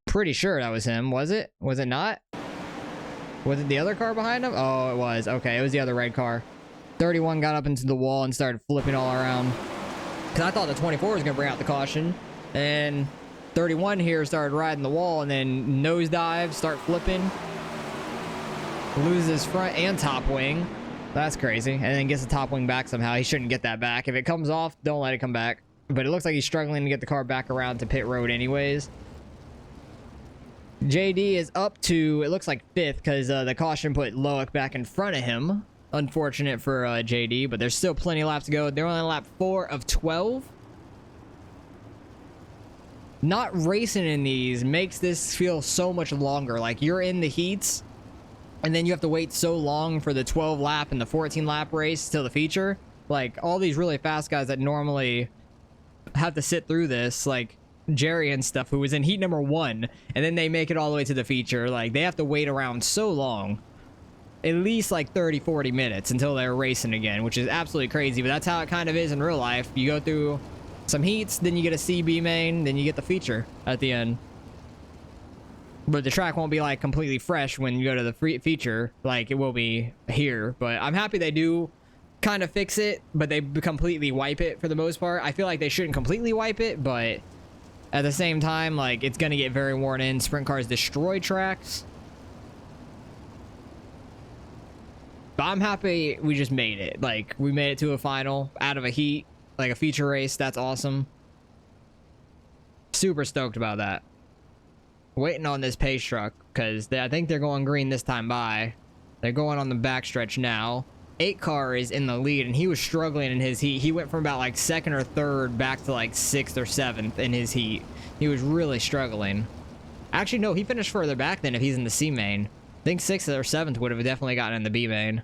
Speaker 1: Pretty sure that was him, was it? Was it not? Was it the other car behind him? Oh, it was. Okay, it was the other red car. 31 got up into the wall and started flipping all around. Because I thought the 24 was going to bring out the caution. And 31 here started riding the wall and then nosedive, start flipping. Loses front and top wing. That's crazy. And then gets the top wing back somehow. He shouldn't get that back. If it comes off, don't let it come back. But it looks like he's struggling to get the car back around to pit road anyways. JD is up to, it looks like 5th because the caution put Loic back in front of him. Unfortunate for JD, but there's still plenty of laps to go. They're only on lap 4 of 12. Not racing in these makes this feel so much longer. Like you're in the heats and then you have to wait so long for the 12 lap and the 14 lap race till the feature. Like all these really fast guys that normally have to sit through this, like Jerry and stuff, who was in heat number 1 and then they make it all the way to the feature. Like they have to wait around so long. At least like 30-40 minutes until they're racing again, which is absolutely crazy, but that's how it kind of is in real life. You go through some heats, then you get a CB main, then you get the feature at the end. But the track won't be like completely fresh when you go to the feature like it will be here. But I'm happy they do kind of fix it, but they completely wipe it for the most part. I feel like they shouldn't completely wipe it, but at the same time, like it's gonna get very worn in. Sprint cars destroy tracks. But I'm happy we just made it. Like, we made it to a final out of a heat, like a feature race. That's awesome. Super stoked about that. Waiting on this pace truck, because I think they're going green this time by. They're going on the backstretch now. 8 car is in the lead, and he was struggling in his heat. He went from about, like, 2nd or 3rd back to, like, 6th or 7th in his heat. He was really struggling. Actually, no, he finished further back than if he's in the C main. I think 6th or 7th would have definitely gotten in the B main.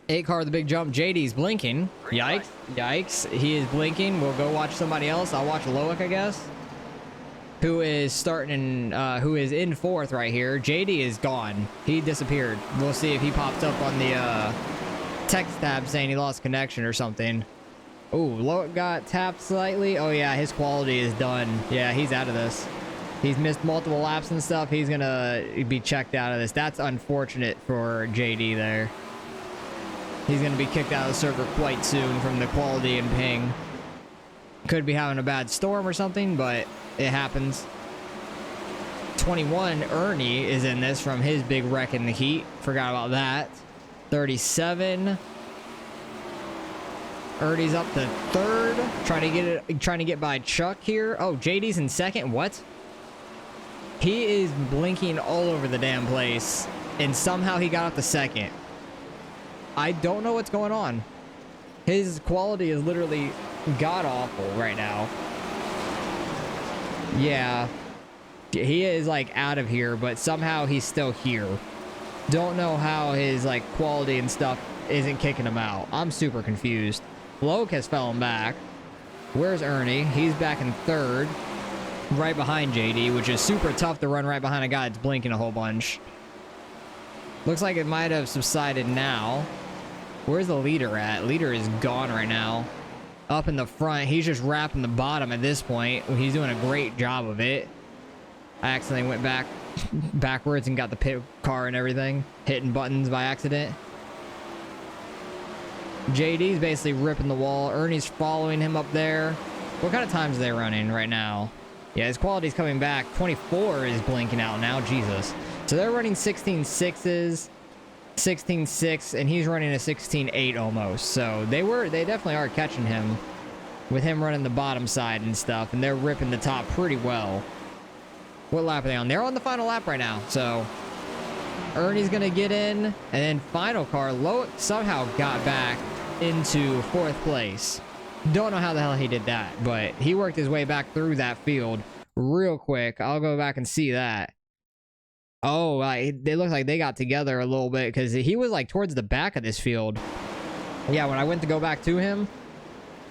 Speaker 1: 8 car with the big jump. JD's blinking. Yikes. Yikes. He is blinking. We'll go watch somebody else. I'll watch Loic, I guess. Who is starting, who is in 4th right here. JD is gone. He disappeared. We'll see if he pops up on the text tab saying he lost connection or something. Oh, Loic got tapped slightly. Oh, yeah, his quality is done. Yeah, he's out of this. He's missed multiple laps and stuff. He's going to be checked out of this. That's unfortunate for JD there. He's going to be kicked out of the server quite soon from the quality and ping. Could be having a bad storm or something, but it happens. 21, Ernie is in this from his big wreck in the heat. Forgot about that. 37. Ernie's up to 3rd. Trying to get by Chuck here. Oh, JD's in 2nd. What? He is blinking all over the damn place. And somehow he got up to 2nd. I don't know what's going on. His quality is literally god-awful right now. Yeah. He is, like, out of here, but somehow he's still here. Don't know how his, like, quality and stuff isn't kicking him out. I'm super confused. Loke has fallen back. Where's Ernie? He's back in third. Right behind JD, which is super tough to run right behind a guy that's blinking a whole bunch. Looks like it might have subsided now. Where's the leader at? Leader is gone right now. Up in the front. He's just wrapping the bottom at this point. He's doing a great job of it. I accidentally went backwards and got the pit car and everything. Hitting buttons by accident. JD's basically ripping the wall. Ernie's following him up there. What kind of times are they running right now? Yeah, his quality's coming back. 24 is blinking out now. Jesus. So they're running 16.6s, 16.6, and he's running a 16.8 almost. So they definitely are catching him with him running the bottom side and stuff, and they're ripping the top pretty well. What lap are they on? They're on the final lap right now. So Ernie's gonna get in, and then final car, Loic somehow got back into 4th place. Don't know how the hell he did that, but he worked his way back through that field real quick. I'll go back and see that. Oh, they look like they got together a little bit because he was like towards the back of this field. Yeah, when I went to go back to him,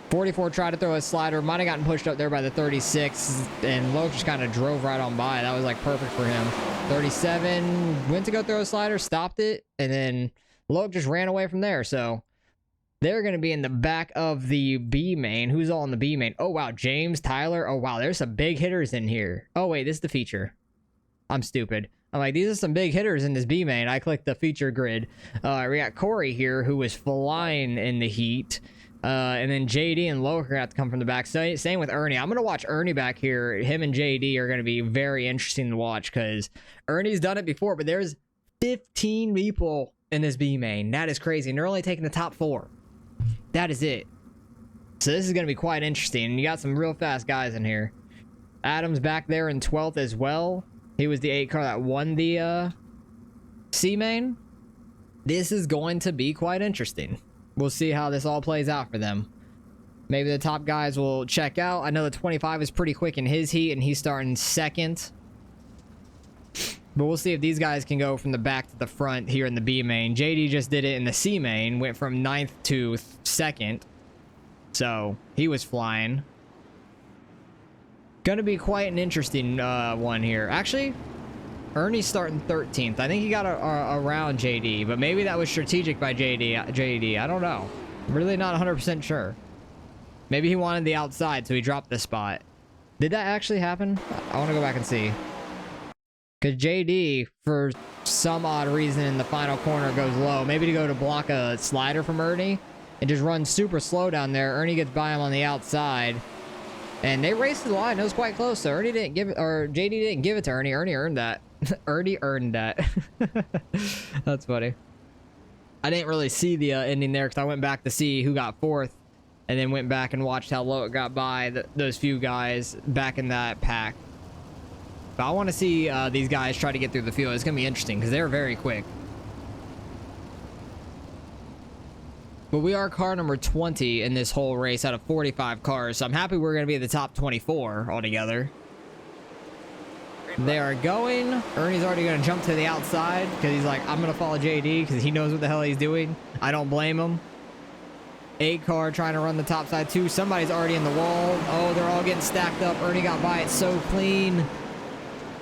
Speaker 1: 44 tried to throw a slider, might have gotten pushed up there by the 36, and Loic just kind of drove right on by. That was like perfect for him. 37 went to go throw a slider, stopped it, and then Loic just ran away from there. So they're going to be in the back of the B main. Who's all in the B main? Oh, wow. James, Tyler. Oh, wow. There's some big hitters in here. Oh, wait. This is the feature. I'm stupid. I'm like, these are some big hitters in this B main. I clicked the feature grid. We got Corey here, who was flying in the heat. And then JD and Loic are going to have to come from the back. So, same with Ernie. I'm going to watch Ernie back here. Him and JD are going to be very interesting to watch because Ernie's done it before, but there's 15 people in this B main. That is crazy. And they're only taking the top 4. That is it. So this is going to be quite interesting. And you got some real fast guys in here. Adam's back there in 12th as well. He was the 8 car that won the C main. This is going to be quite interesting. We'll see how this all plays out for them. Maybe the top guys will check out. I know the 25 is pretty quick in his heat, and he's starting 2nd. But we'll see if these guys can go from the back to the front here in the B main. JD just did it in the C main. Went from 9th to 2nd. So, he was flying. Gonna be quite an interesting one here. Actually, Ernie's starting 13th. I think he got around JD. But maybe that was strategic by JD. I don't know. I'm really not 100% sure. Maybe he wanted the outside, so he dropped the spot. Did that actually happen? I want to go back and see. Because JD, for some odd reason in the final corner, goes low. Maybe to go to block a slider from Ernie. And just runs super slow down there. Ernie gets by him on the outside. And they raced to the line. It was quite close. So Ernie didn't give it, or JD didn't give it to Ernie. Ernie earned that. Ernie earned that. That's funny. I didn't really see the ending there because I went back to see who got 4th. And then went back and watched how low it got by those few guys back in that pack. But I want to see these guys try to get through the field. It's going to be interesting because they're very quick. But we are car number 20 in this whole race out of 45 cars. So I'm happy we're going to be in the top 24 altogether. They are going. Ernie's already going to jump to the outside because he's like, I'm going to follow JD because he knows what the hell he's doing. I don't blame him. 8 car trying to run the top side too. Somebody's already in the wall. Oh, they're all getting stacked up. Ernie got by it so clean.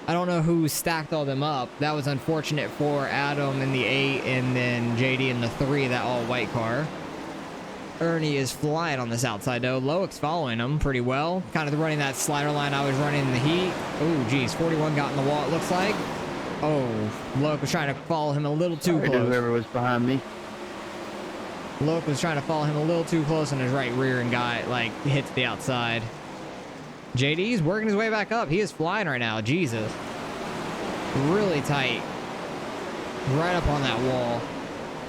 Speaker 1: I don't know who stacked all them up. That was unfortunate for Adam in the 8 and then JD in the 3, that all white car. Ernie is flying on this outside though. Loic's following him pretty well. Kind of running that slider line I was running in the heat. Oh, geez. 41 got in the wall, it looks like. Oh, Loic was trying to follow him a little too close.
Speaker 5: Whoever was behind me.
Speaker 1: Loic was trying to follow him a little too close in his right rear and got, like, hit to the outside. JD's working his way back up. He is flying right now. Jesus. Really tight. Right up on that wall.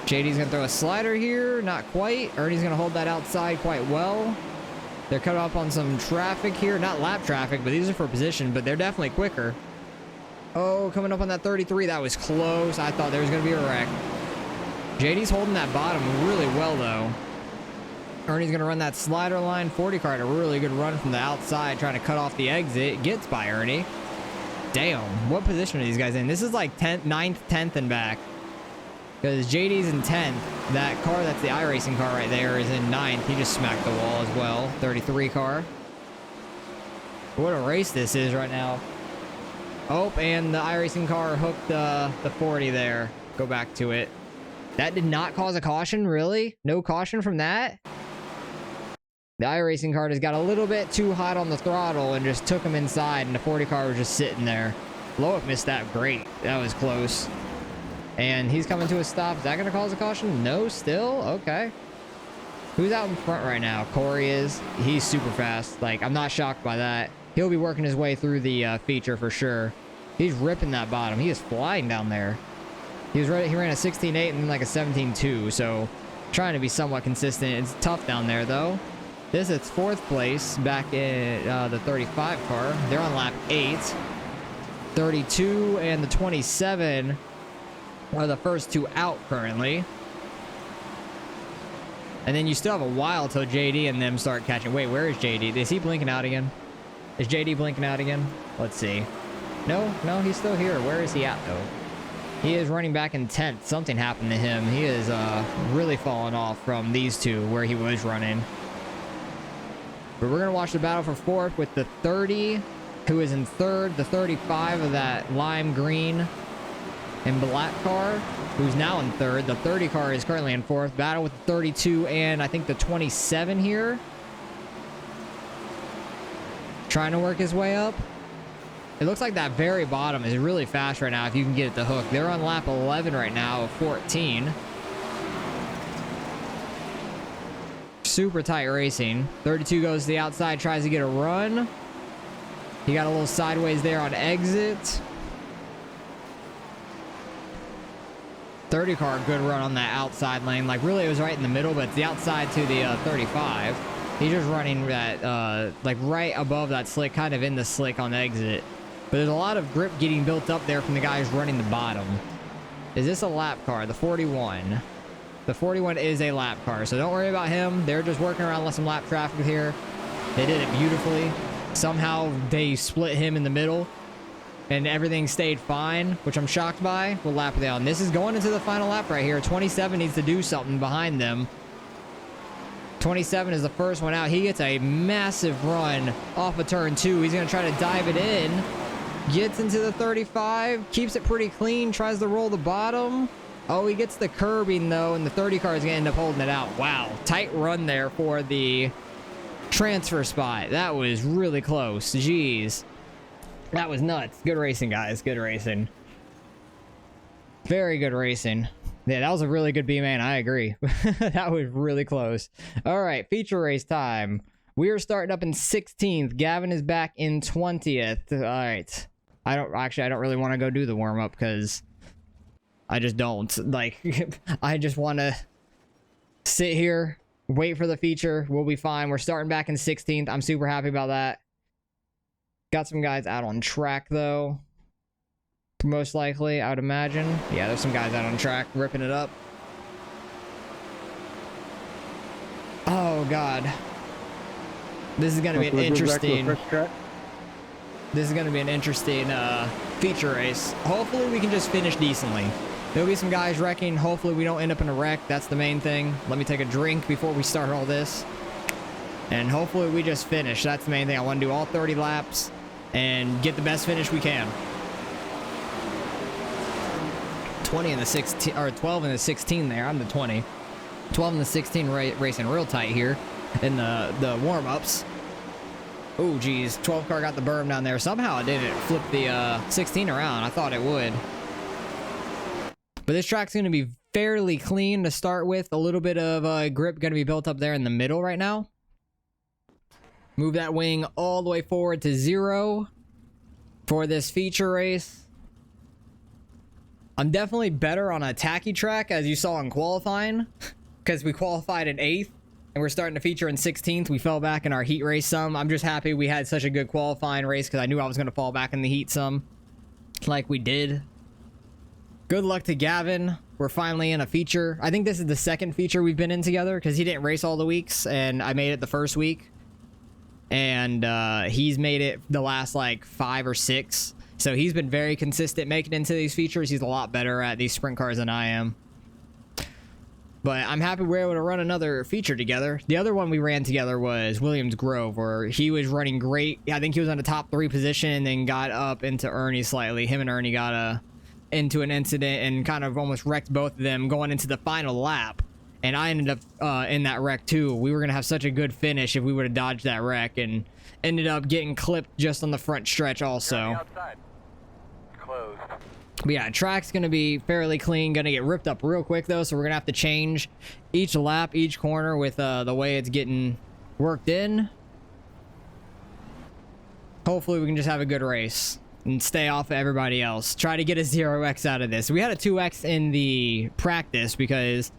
Speaker 1: JD's going to throw a slider here. Not quite. Ernie's going to hold that outside quite well. They're cut up on some traffic here. Not lap traffic, but these are for position, but they're definitely quicker. Oh, coming up on that 33. That was close. I thought there was going to be a wreck. JD's holding that bottom really well, though. Ernie's going to run that slider line. 40 car had a really good run from the outside, trying to cut off the exit. Gets by Ernie. Damn, what position are these guys in? This is like 10th, 9th, 10th, and back. Because JD's in 10th. That car, that's the iRacing car right there, is in 9th. He just smacked the wall as well. 33 car. What a race this is right now. Oh, and the iRacing car hooked the 40 there. Go back to it. That did not cause a caution, really? No caution from that? The iRacing car just got a little bit too hot on the throttle and just took him inside, and the 40 car was just sitting there. Blow-up missed that great. That was close. And he's coming to a stop. Is that going to cause a caution? No, still? Okay. Who's out in front right now? Corey is. He's super fast. Like, I'm not shocked by that. He'll be working his way through the feature for sure. He's ripping that bottom. He is flying down there. He ran a 16.8 and then like a 17.2, so trying to be somewhat consistent. It's tough down there, though. This is 4th place back in the 35 car. They're on lap 8. 32 and the 27 are the first two out currently. And then you still have a while till JD and them start catching. Wait, where is JD? Is he blinking out again? Is JD blinking out again? Let's see. No, he's still here. Where is he at, though? He is running back in 10th. Something happened to him. He is really fallen off from these two where he was running. But we're going to watch the battle for 4th with the 30, who is in 3rd, the 35 of that lime green and black car, who's now in 3rd. The 30 car is currently in 4th. Battle with the 32 and I think the 27 here. Trying to work his way up. It looks like that very bottom is really fast right now if you can get it to hook. They're on lap 11 right now of 14. Super tight racing. 32 goes to the outside, tries to get a run. He got a little sideways there on exit. 30 car, good run on that outside lane. Like, really, it was right in the middle, but it's the outside to the 35. He's just running that, like, right above that slick, kind of in the slick on exit. But there's a lot of grip getting built up there from the guys running the bottom. Is this a lap car? The 41. The 41 is a lap car, so don't worry about him. They're just working around with some lap traffic here. They did it beautifully. Somehow they split him in the middle, and everything stayed fine, which I'm shocked by. What lap are they on? This is going into the final lap right here. 27 needs to do something behind them. 27 is the first one out. He gets a massive run off of turn 2. He's going to try to dive it in. Gets into the 35. Keeps it pretty clean. Tries to roll the bottom. Oh, he gets the curbing, though, and the 30 car is going to end up holding it out. Wow. Tight run there for the transfer spot. That was really close. Jeez. That was nuts. Good racing, guys. Good racing. Very good racing. Yeah, that was a really good B-main. I agree. That was really close. All right, feature race time. We are starting up in 16th. Gavin is back in 20th. All right. I don't really want to go do the warm-up because I just don't. Like, I just want to sit here, wait for the feature. We'll be fine. We're starting back in 16th. I'm super happy about that. Got some guys out on track, though. Most likely, I would imagine. Yeah, there's some guys out on track ripping it up. Oh, God. This is going to be an interesting... This is going to be an interesting feature race. Hopefully, we can just finish decently. There'll be some guys wrecking. Hopefully, we don't end up in a wreck. That's the main thing. Let me take a drink before we start all this. And hopefully, we just finish. That's the main thing. I want to do all 30 laps and get the best finish we can. 20 in the 16, or 12 in the 16 there. I'm the 20. 12 in the 16 racing real tight here in the warm-ups. Oh, geez. 12 car got the berm down there. Somehow it didn't flip the 16 around. I thought it would. But this track's going to be fairly clean to start with. A little bit of grip going to be built up there in the middle right now. Move that wing all the way forward to 0 for this feature race. I'm definitely better on a tacky track, as you saw in qualifying, because we qualified in 8th, and we're starting to feature in 16th. We fell back in our heat race some. I'm just happy we had such a good qualifying race, because I knew I was going to fall back in the heat some, like we did. Good luck to Gavin. We're finally in a feature. I think this is the second feature we've been in together because he didn't race all the weeks and I made it the first week. And he's made it the last like 5 or 6. So he's been very consistent making it into these features. He's a lot better at these sprint cars than I am. But I'm happy we're able to run another feature together. The other one we ran together was Williams Grove, where he was running great. I think he was on the top 3 position and then got up into Ernie slightly. Him and Ernie got into an incident and kind of almost wrecked both of them going into the final lap. And I ended up in that wreck too. We were going to have such a good finish if we would have dodged that wreck, and ended up getting clipped just on the front stretch also.
Speaker 9: Closed.
Speaker 1: But yeah, track's going to be fairly clean. Going to get ripped up real quick though, so we're going to have to change each lap, each corner with the way it's getting worked in. Hopefully we can just have a good race and stay off of everybody else. Try to get a 0x out of this. We had a 2x in the practice because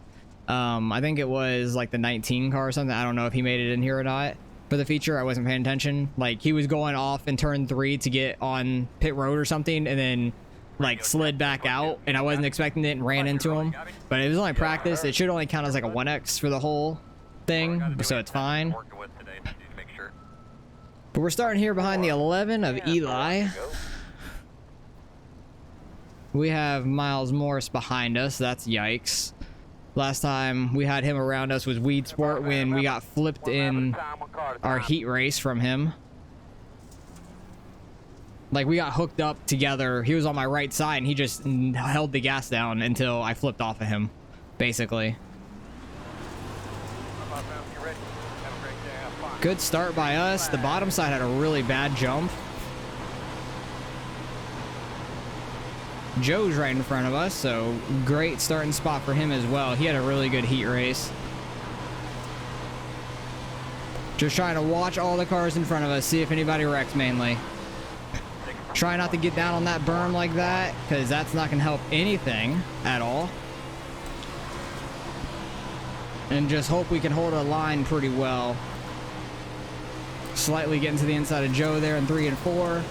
Speaker 1: I think it was like the 19 car or something. I don't know if he made it in here or not for the feature. I wasn't paying attention. Like, he was going off in turn 3 to get on pit road or something, and then like slid back out, and I wasn't expecting it and ran into him. But it was only practice. It should only count as like a 1x for the whole thing, so it's fine. But we're starting here behind the 11 of Eli. We have Miles Morris behind us. That's yikes. Last time we had him around us was Weed Sport when we got flipped in our heat race from him. Like, we got hooked up together. He was on my right side and he just held the gas down until I flipped off of him, basically. Good start by us. The bottom side had a really bad jump. Joe's right in front of us, so great starting spot for him as well. He had a really good heat race. Just trying to watch all the cars in front of us, see if anybody wrecks mainly. Try not to get down on that berm like that, because that's not going to help anything at all. And just hope we can hold our line pretty well. Slightly getting to the inside of Joe there in 3 and 4.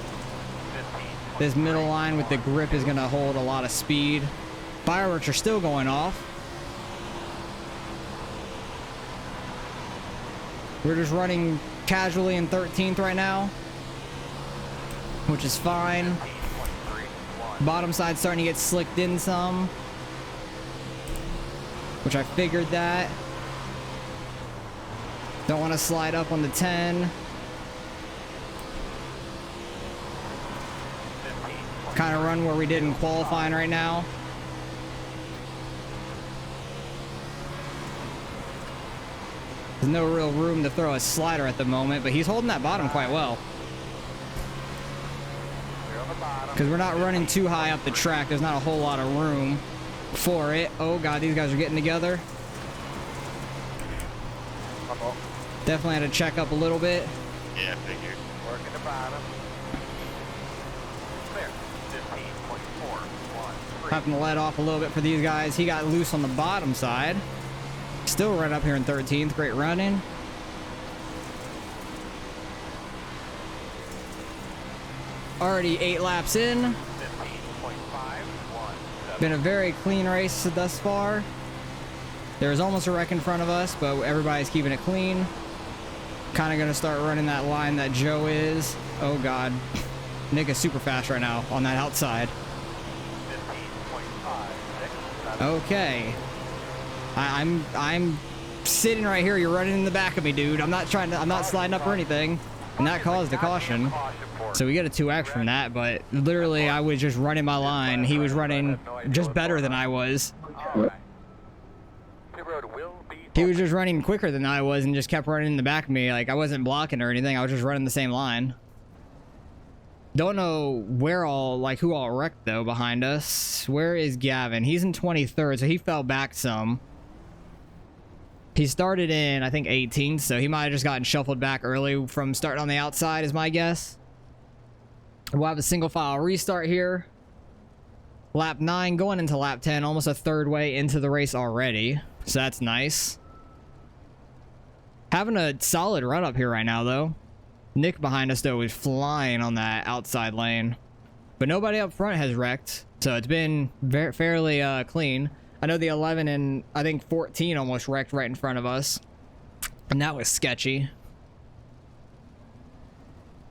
Speaker 1: This middle line with the grip is going to hold a lot of speed. Fireworks are still going off. We're just running casually in 13th right now, which is fine. Bottom side starting to get slicked in some, which I figured that. Don't want to slide up on the 10. Kind of run where we did in qualifying right now. There's no real room to throw a slider at the moment, but he's holding that bottom quite well. Because we're not running too high up the track. There's not a whole lot of room for it. Oh god, these guys are getting together. Definitely had to check up a little bit.
Speaker 8: Yeah, figured.
Speaker 9: Working the bottom. Clear. 15.413.
Speaker 1: Having to let off a little bit for these guys. He got loose on the bottom side. Still right up here in 13th. Great running. Already 8 laps in.
Speaker 9: 15.517.
Speaker 1: Been a very clean race thus far. There's almost a wreck in front of us, but everybody's keeping it clean. Kind of going to start running that line that Joe is. Oh god. Nick is super fast right now on that outside.
Speaker 9: 15.567.
Speaker 1: Okay. I'm sitting right here. You're running in the back of me, dude. I'm not sliding up or anything. And that caused a caution. So we get a 2x from that, but literally I was just running my line. He was running just better than I was. He was just running quicker than I was and just kept running in the back of me. Like, I wasn't blocking or anything. I was just running the same line. Don't know where who all wrecked though behind us. Where is Gavin? He's in 23rd, so he fell back some. He started in, I think, 18th, so he might have just gotten shuffled back early from starting on the outside is my guess. We'll have a single file restart here. Lap 9 going into lap 10, almost a third way into the race already. So that's nice. Having a solid run up here right now, though. Nick behind us, though, is flying on that outside lane. But nobody up front has wrecked, so it's been fairly clean. I know the 11 and I think 14 almost wrecked right in front of us. And that was sketchy.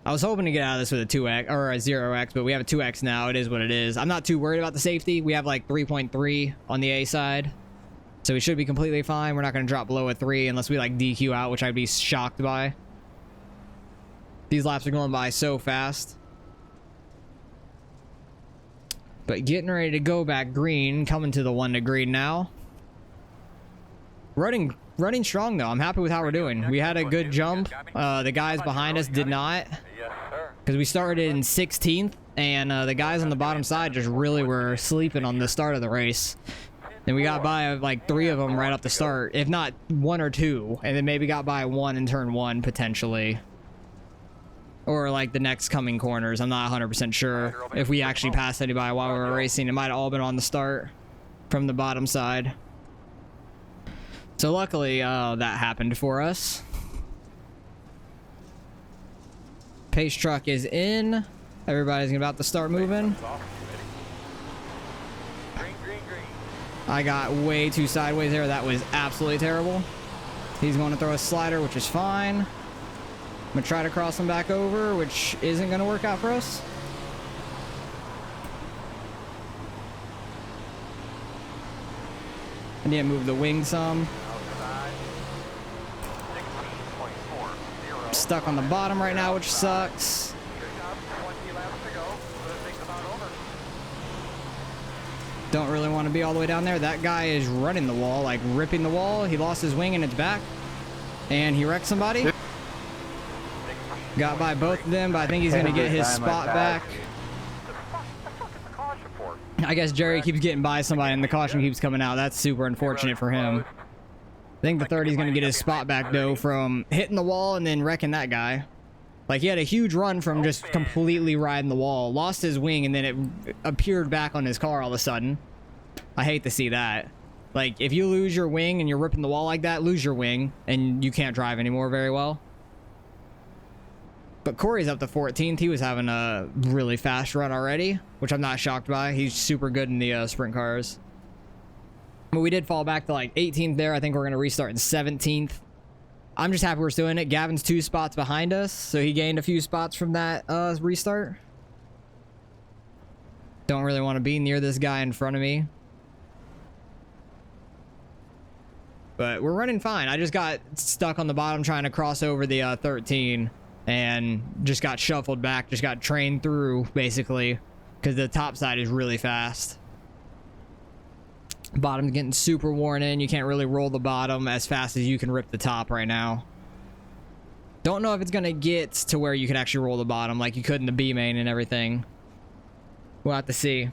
Speaker 1: I was hoping to get out of this with a 2x or a 0x, but we have a 2x now. It is what it is. I'm not too worried about the safety. We have like 3.3 on the A side. So we should be completely fine. We're not going to drop below a 3 unless we like DQ out, which I'd be shocked by. These laps are going by so fast. But getting ready to go back green, coming to the 1 to green now. Running strong though. I'm happy with how we're doing. We had a good jump. The guys behind us did not, because we started in 16th, and the guys on the bottom side just really were sleeping on the start of the race. And we got by like 3 of them right off the start, if not 1 or 2, and then maybe got by 1 in turn 1 potentially. Or like the next coming corners. I'm not 100% sure if we actually passed anybody while we were racing. It might have all been on the start from the bottom side. So luckily that happened for us. Pace truck is in. Everybody's about to start moving. I got way too sideways there. That was absolutely terrible. He's going to throw a slider, which is fine. I'm gonna try to cross him back over, which isn't gonna work out for us. I need to move the wing some. Stuck on the bottom right now, which sucks. Don't really want to be all the way down there. That guy is running the wall, like ripping the wall. He lost his wing and it's back. And he wrecked somebody. Got by both of them, but I think he's going to get his spot back. I guess Jerry keeps getting by somebody and the caution keeps coming out. That's super unfortunate for him. I think the 30's going to get his spot back, though, from hitting the wall and then wrecking that guy. Like, he had a huge run from just completely riding the wall. Lost his wing, and then it appeared back on his car all of a sudden. I hate to see that. Like, if you lose your wing and you're ripping the wall like that, lose your wing, and you can't drive anymore very well. But Corey's up to 14th. He was having a really fast run already, which I'm not shocked by. He's super good in the sprint cars. But we did fall back to like 18th there. I think we're going to restart in 17th. I'm just happy we're still in it. Gavin's 2 spots behind us, so he gained a few spots from that restart. Don't really want to be near this guy in front of me. But we're running fine. I just got stuck on the bottom trying to cross over the 13. And just got shuffled back, just got trained through, basically, because the top side is really fast. Bottom's getting super worn in. You can't really roll the bottom as fast as you can rip the top right now. Don't know if it's going to get to where you can actually roll the bottom like you could in the B main and everything. We'll have to see.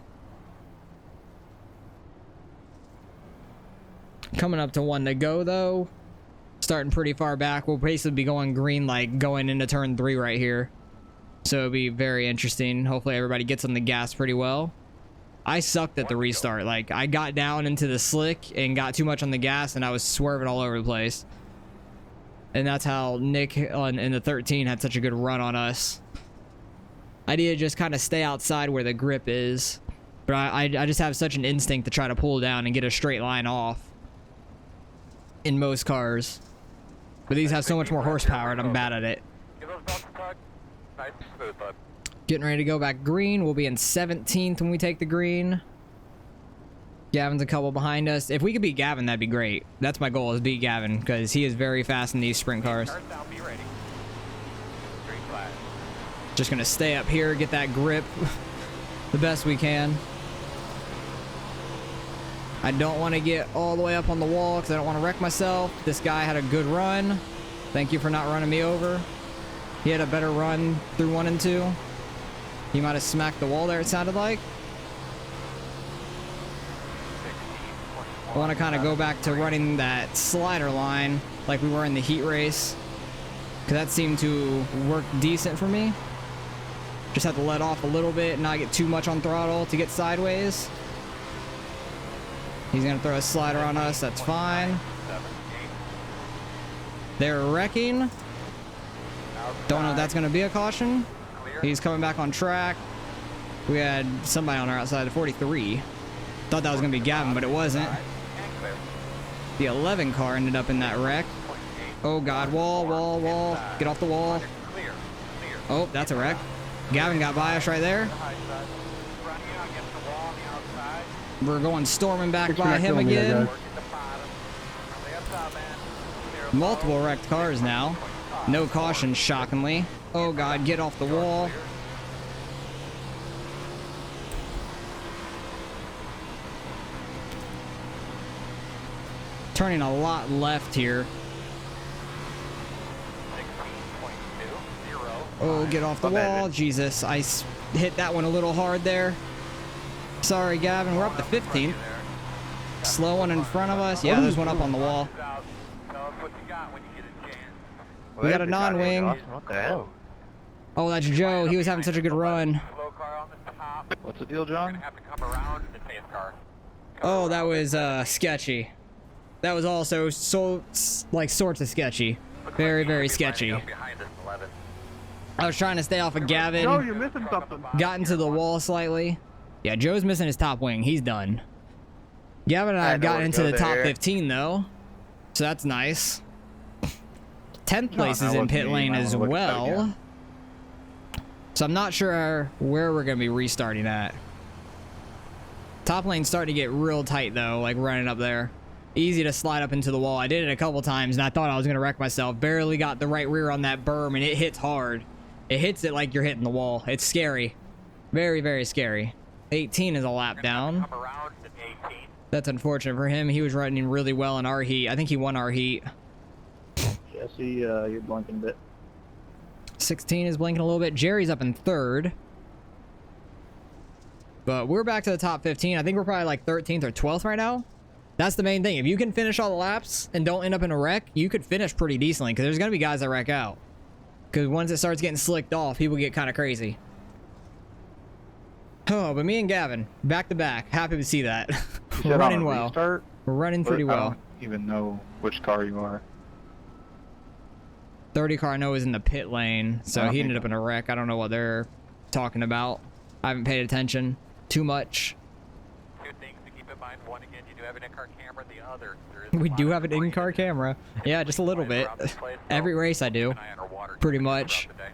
Speaker 1: Coming up to 1 to go, though. Starting pretty far back. We'll basically be going green, like going into turn 3 right here. So it'll be very interesting. Hopefully everybody gets on the gas pretty well. I sucked at the restart. Like, I got down into the slick and got too much on the gas, and I was swerving all over the place. And that's how Nick in the 13 had such a good run on us. I need to just kind of stay outside where the grip is. But I just have such an instinct to try to pull down and get a straight line off in most cars. But these have so much more horsepower, and I'm bad at it. Getting ready to go back green. We'll be in 17th when we take the green. Gavin's a couple behind us. If we could beat Gavin, that'd be great. That's my goal, is beat Gavin, because he is very fast in these sprint cars. Just going to stay up here, get that grip the best we can. I don't want to get all the way up on the wall because I don't want to wreck myself. This guy had a good run. Thank you for not running me over. He had a better run through 1 and 2. He might have smacked the wall there, it sounded like. I want to kind of go back to running that slider line like we were in the heat race, because that seemed to work decent for me. Just have to let off a little bit and not get too much on throttle to get sideways. He's going to throw a slider on us. That's fine. They're wrecking. Don't know if that's going to be a caution. He's coming back on track. We had somebody on our outside of 43. Thought that was going to be Gavin, but it wasn't.
Speaker 9: And clear.
Speaker 1: The 11 car ended up in that wreck. Oh, God. Wall, wall, wall. Get off the wall.
Speaker 9: Clear. Clear.
Speaker 1: Oh, that's a wreck. Gavin got by us right there.
Speaker 9: High side. Running out against the wall on the outside.
Speaker 1: We're going storming back
Speaker 6: Thanks for
Speaker 1: by
Speaker 6: not
Speaker 1: him
Speaker 6: killing me there,
Speaker 1: again.
Speaker 6: guys.
Speaker 9: Work at the bottom. On the outside, man. Clear.
Speaker 1: Multiple wrecked cars now. No caution, shockingly. Oh, God. Get off the wall. Turning a lot left here.
Speaker 9: 16.20.
Speaker 1: Oh, get off the wall. Jesus, hit that one a little hard there. Sorry, Gavin. We're up to 15th. Slow one in front of us. Yeah, there's one up on the wall.
Speaker 9: Tell us what you got when you get a chance.
Speaker 1: We got a non-wing.
Speaker 7: What the hell?
Speaker 1: Oh, that's Joe. He was having such a good run.
Speaker 9: Slow car on the top.
Speaker 7: What's the deal, John?
Speaker 9: Gonna have to come around the tail car.
Speaker 1: Oh, that was sketchy. That was also sorts of sketchy. Very, very sketchy.
Speaker 9: Behind us, 11.
Speaker 1: I was trying to stay off of Gavin.
Speaker 2: No, you're missing something.
Speaker 1: Got into the wall slightly. Yeah, Joe's missing his top wing. He's done. Gavin and I have
Speaker 7: know
Speaker 1: gotten
Speaker 7: where
Speaker 1: into
Speaker 7: to
Speaker 1: the
Speaker 7: go
Speaker 1: top
Speaker 7: there.
Speaker 1: 15 though, so that's nice. 10th
Speaker 7: No,
Speaker 1: place
Speaker 7: that
Speaker 1: is in
Speaker 7: wasn't
Speaker 1: pit
Speaker 7: me.
Speaker 1: lane
Speaker 7: I
Speaker 1: as
Speaker 7: wanna look at that
Speaker 1: well.
Speaker 7: again.
Speaker 1: So I'm not sure where we're gonna be restarting at. Top lane's starting to get real tight though, like running up there. Easy to slide up into the wall. I did it a couple times and I thought I was gonna wreck myself. Barely got the right rear on that berm and it hits hard. It hits it like you're hitting the wall. It's scary. Very, very scary. 18 is a lap down.
Speaker 9: Come around to 18.
Speaker 1: That's unfortunate for him. He was running really well in our heat. I think he won our heat.
Speaker 5: Jesse, you're blinking a bit.
Speaker 1: 16 is blinking a little bit. Jerry's up in 3rd. But we're back to the top 15. I think we're probably like 13th or 12th right now. That's the main thing. If you can finish all the laps and don't end up in a wreck, you could finish pretty decently because there's going to be guys that wreck out. Because once it starts getting slicked off, people get kind of crazy. Oh, but me and Gavin, back to back. Happy to see that.
Speaker 8: You
Speaker 1: We're
Speaker 8: said
Speaker 1: running
Speaker 8: on a
Speaker 1: well.
Speaker 8: restart,
Speaker 1: We're running pretty
Speaker 8: but I
Speaker 1: well.
Speaker 8: don't even know which car you are.
Speaker 1: 30 car I know is in the pit lane, so he ended up in a wreck. I don't know what they're talking about. I haven't paid attention too much.
Speaker 9: Two things to keep in mind. One, again, you do have an in-car camera. The other, there is
Speaker 1: We
Speaker 9: a
Speaker 1: do
Speaker 9: lot
Speaker 1: have
Speaker 9: of
Speaker 1: an in-car
Speaker 9: rain.
Speaker 1: camera. Yeah, just a little bit.
Speaker 9: Around this place, so
Speaker 1: Every race I do.
Speaker 9: keep an eye on our water
Speaker 1: Pretty
Speaker 9: temperature
Speaker 1: much.
Speaker 9: throughout the day.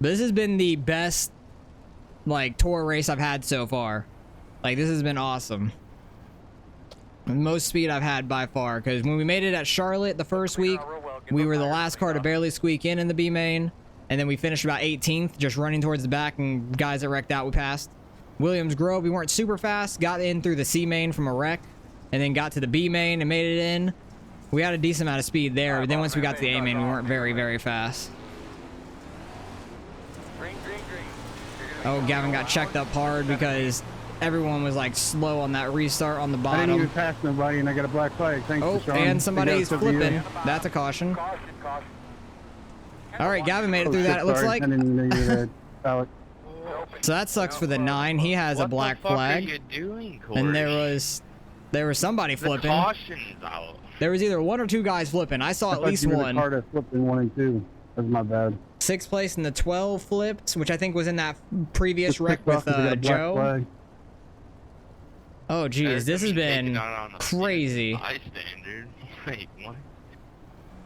Speaker 1: But this has been the best, like, tour race I've had so far. Like, this has been awesome. Most speed I've had by far, because when we made it at Charlotte the first week, we were the last car to barely squeak in the B main, and then we finished about 18th, just running towards the back, and guys that wrecked out we passed. Williams Grove, we weren't super fast, got in through the C main from a wreck, and then got to the B main and made it in. We had a decent amount of speed there, but then once we got to the A main, we weren't very, very fast.
Speaker 9: Green, green, green.
Speaker 1: Oh, Gavin got checked up hard because everyone was like slow on that restart on the
Speaker 6: I didn't even
Speaker 1: bottom.
Speaker 6: pass nobody, and I got a black flag. Thanks,
Speaker 1: Oh,
Speaker 6: Sean.
Speaker 1: and somebody's
Speaker 6: Congrats to you.
Speaker 1: flipping. That's a caution.
Speaker 9: Caution, caution.
Speaker 1: All right, Gavin made it
Speaker 6: Oh,
Speaker 1: through
Speaker 6: shit,
Speaker 1: that, it looks
Speaker 6: sorry.
Speaker 1: like.
Speaker 6: I didn't know you were there, Alex.
Speaker 1: So that sucks for the 9. He has a
Speaker 7: What
Speaker 1: black
Speaker 7: the fuck
Speaker 1: flag.
Speaker 7: are you doing, Corey?
Speaker 1: And there was somebody
Speaker 7: the
Speaker 1: flipping.
Speaker 7: caution's out.
Speaker 1: There was either 1 or 2 guys flipping. I saw
Speaker 6: I
Speaker 1: at
Speaker 6: thought
Speaker 1: least
Speaker 6: you were the
Speaker 1: 1.
Speaker 6: car that flipped in 1 and 2. That's my bad.
Speaker 1: 6th place in the 12 flipped, which I think was in that previous
Speaker 6: Just
Speaker 1: wreck
Speaker 6: picked off
Speaker 1: with
Speaker 6: 'cause I got a black
Speaker 1: Joe.
Speaker 6: flag.
Speaker 1: Oh, geez, this has been crazy.
Speaker 7: Bystander. Wait, what?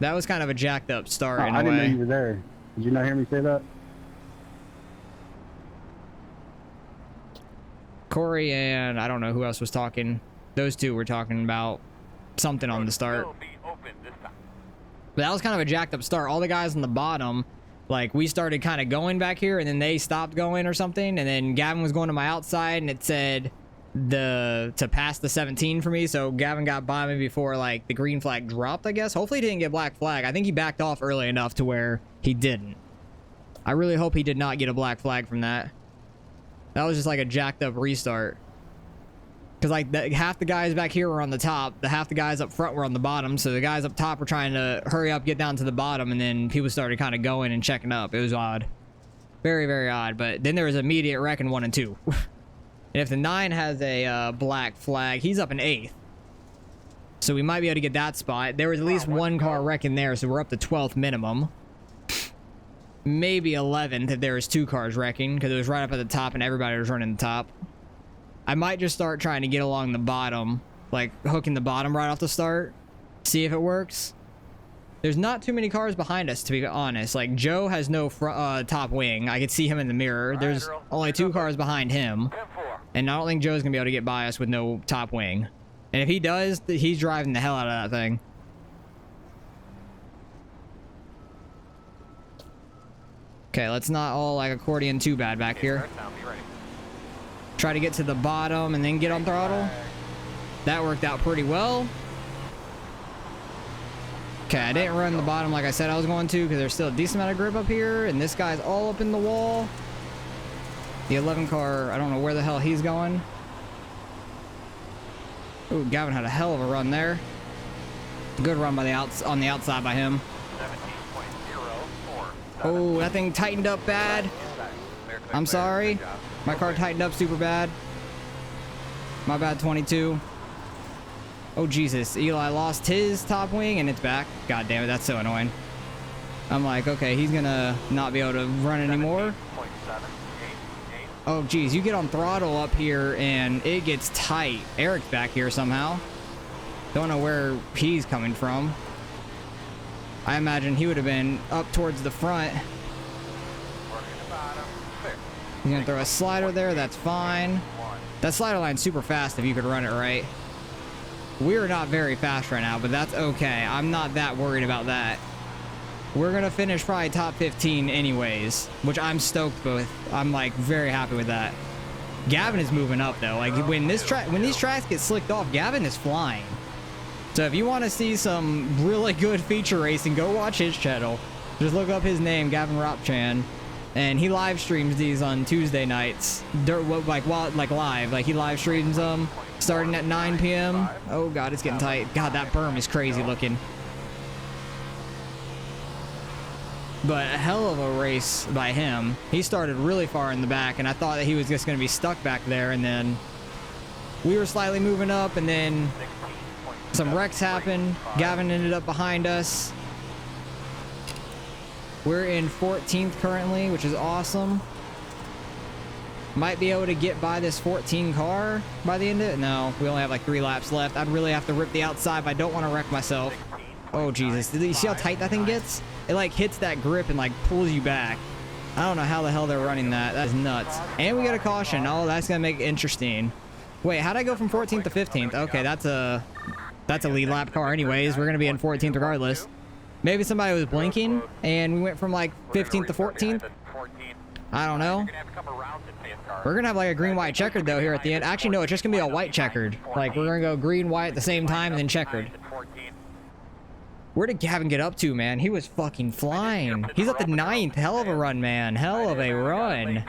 Speaker 1: That was kind of a jacked up start
Speaker 6: Oh,
Speaker 1: in
Speaker 6: I
Speaker 1: a
Speaker 6: didn't know
Speaker 1: way.
Speaker 6: you were there. Did you not hear me say that?
Speaker 1: Corey and I don't know who else was talking. Those two were talking about something on the start.
Speaker 9: Will be open this time.
Speaker 1: But that was kind of a jacked up start. All the guys on the bottom, like we started kind of going back here and then they stopped going or something. And then Gavin was going to my outside and it said to pass the 17 for me. So Gavin got by me before like the green flag dropped, I guess. Hopefully he didn't get black flag. I think he backed off early enough to where he didn't. I really hope he did not get a black flag from that. That was just like a jacked up restart. Because like half the guys back here were on the top, the half the guys up front were on the bottom, so the guys up top were trying to hurry up, get down to the bottom, and then people started kind of going and checking up. It was odd. Very, very odd. But then there was immediate wreck in 1 and 2. And if the 9 has a black flag, he's up in 8th. So we might be able to get that spot. There was at least 1 car wreck in there, so we're up to 12th minimum. Maybe 11th if there was 2 cars wrecking, because it was right up at the top and everybody was running the top. I might just start trying to get along the bottom, like hooking the bottom right off the start, see if it works. There's not too many cars behind us, to be honest. Like, Joe has no top wing. I could see him in the mirror. There's only 2 cars behind him. And I don't think Joe's going to be able to get by us with no top wing. And if he does, he's driving the hell out of that thing. Okay, let's not all like accordion too bad back here. Try to get to the bottom and then get on throttle. That worked out pretty well. Okay, I didn't run the bottom like I said I was going to because there's still a decent amount of grip up here, and this guy's all up in the wall. The 11 car, I don't know where the hell he's going. Ooh, Gavin had a hell of a run there. Good run by on the outside by him.
Speaker 9: 17.04.
Speaker 1: Oh, that thing tightened up bad. I'm sorry. My car tightened up super bad. My bad, 22. Oh, Jesus. Eli lost his top wing, and it's back. God damn it, that's so annoying. I'm like, okay, he's gonna not be able to run anymore. Oh, geez, you get on throttle up here, and it gets tight. Eric's back here somehow. Don't know where he's coming from. I imagine he would have been up towards the front. He's gonna throw a slider there, that's fine. That slider line's super fast if you could run it right. We're not very fast right now, but that's okay. I'm not that worried about that. We're gonna finish probably top 15 anyways, which I'm stoked with. I'm like very happy with that. Gavin is moving up though. Like when these tracks get slicked off, Gavin is flying. So if you want to see some really good feature racing, go watch his channel. Just look up his name, Gavin Ropchan, and he live streams these on Tuesday nights. Like live. Like he live streams them starting at 9 p.m. Oh god, it's getting tight. God, that berm is crazy looking. But a hell of a race by him. He started really far in the back, and I thought that he was just going to be stuck back there, and then we were slightly moving up, and then some wrecks happened. Gavin ended up behind us. We're in 14th currently, which is awesome. Might be able to get by this 14 car by the end of it. No, we only have like 3 laps left. I'd really have to rip the outside, but I don't want to wreck myself. Oh, Jesus. Did you see how tight that thing gets? It like hits that grip and like pulls you back. I don't know how the hell they're running that. That is nuts. And we got a caution. Oh, that's going to make it interesting. Wait, how'd I go from 14th to 15th? Okay, that's a lead lap car anyways. We're going to be in 14th regardless. Maybe somebody was blinking and we went from like 15th to 14th. I don't know. We're going to have like a green-white checkered though here at the end. Actually, no, it's just going to be a white checkered. Like we're going to go green-white at the same time and then checkered. Where did Gavin get up to, man? He was fucking flying. He's at the 9th. Hell of a run, man. Hell of a run.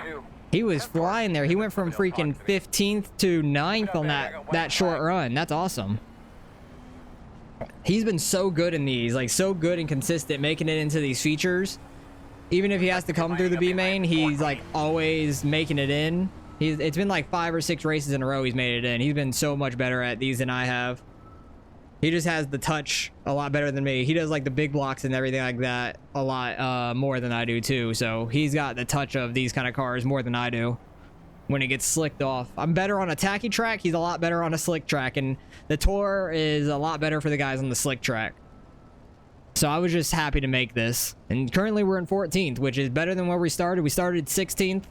Speaker 1: He was flying there. He went from freaking 15th to 9th on that short run. That's awesome. He's been so good in these, like so good and consistent making it into these features. Even if he has to come through the B main, he's like always making it in. It's been like 5 or 6 races in a row he's made it in. He's been so much better at these than I have. He just has the touch a lot better than me. He does like the big blocks and everything like that a lot more than I do too. So he's got the touch of these kind of cars more than I do when it gets slicked off. I'm better on a tacky track. He's a lot better on a slick track. And the Tour is a lot better for the guys on the slick track. So I was just happy to make this. And currently we're in 14th, which is better than where we started. We started 16th.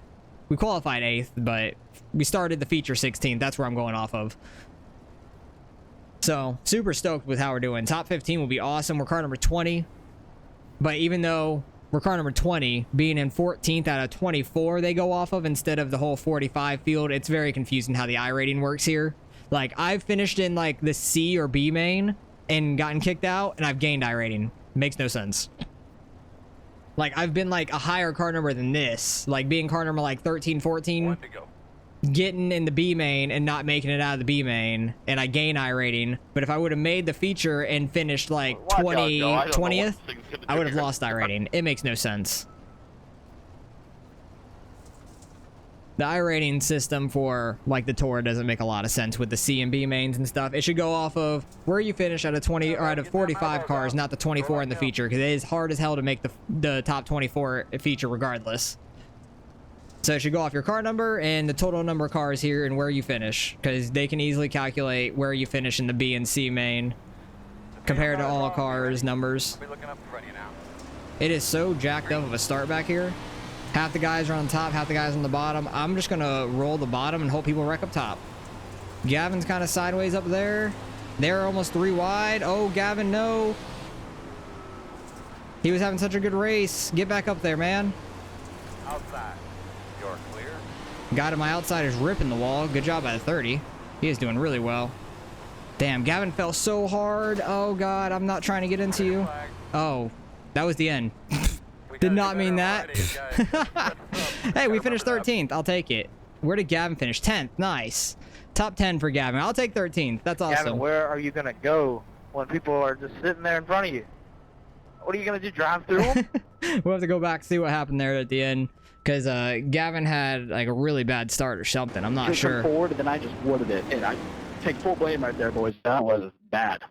Speaker 1: We qualified 8th, but we started the feature 16th. That's where I'm going off of. So, super stoked with how we're doing. Top 15 will be awesome. We're car number 20. But even though we're car number 20, being in 14th out of 24 they go off of instead of the whole 45 field, it's very confusing how the iRating works here. Like, I've finished in, like, the C or B main and gotten kicked out, and I've gained iRating. Makes no sense. Like, I've been, like, a higher car number than this. Like, being car number, like, 13, 14... getting in the B main and not making it out of the B main, and I gain iRating. But if I would have made the feature and finished like 20th, I would have lost iRating. It makes no sense. The iRating system for like the Tour doesn't make a lot of sense with the C and B mains and stuff. It should go off of where you finish out of 20 or out of 45 cars, not the 24 in the feature, because it is hard as hell to make the top 24 feature regardless. So it should go off your car number and the total number of cars here and where you finish, because they can easily calculate where you finish in the B and C main compared to all cars numbers.
Speaker 9: I'll be looking up in front of you now.
Speaker 1: It is so jacked up of a start back here. Half the guys are on top, half the guys on the bottom. I'm just gonna roll the bottom and hope people wreck up top. Gavin's kind of sideways up there. They're almost 3 wide. Oh, Gavin, no. He was having such a good race. Get back up there, man.
Speaker 9: Outside. You're clear.
Speaker 1: Guy to my outside is ripping the wall. Good job by the 30. He is doing really well. Damn, Gavin fell so hard. Oh, God, I'm not trying to get into you. Oh, that was the end. Did not mean that. Hey, we finished 13th. I'll take it. Where did Gavin finish? 10th. Nice. Top 10 for Gavin. I'll take 13th. That's awesome.
Speaker 3: Gavin, where are you gonna go when people are just sitting there in front of you? What are you gonna do? Drive through them?
Speaker 1: We'll have to go back, see what happened there at the end. Because Gavin had like a really bad start or something. I'm not sure.
Speaker 5: Forward, and then I just wooded it. And I take full blame right there, boys. That was bad.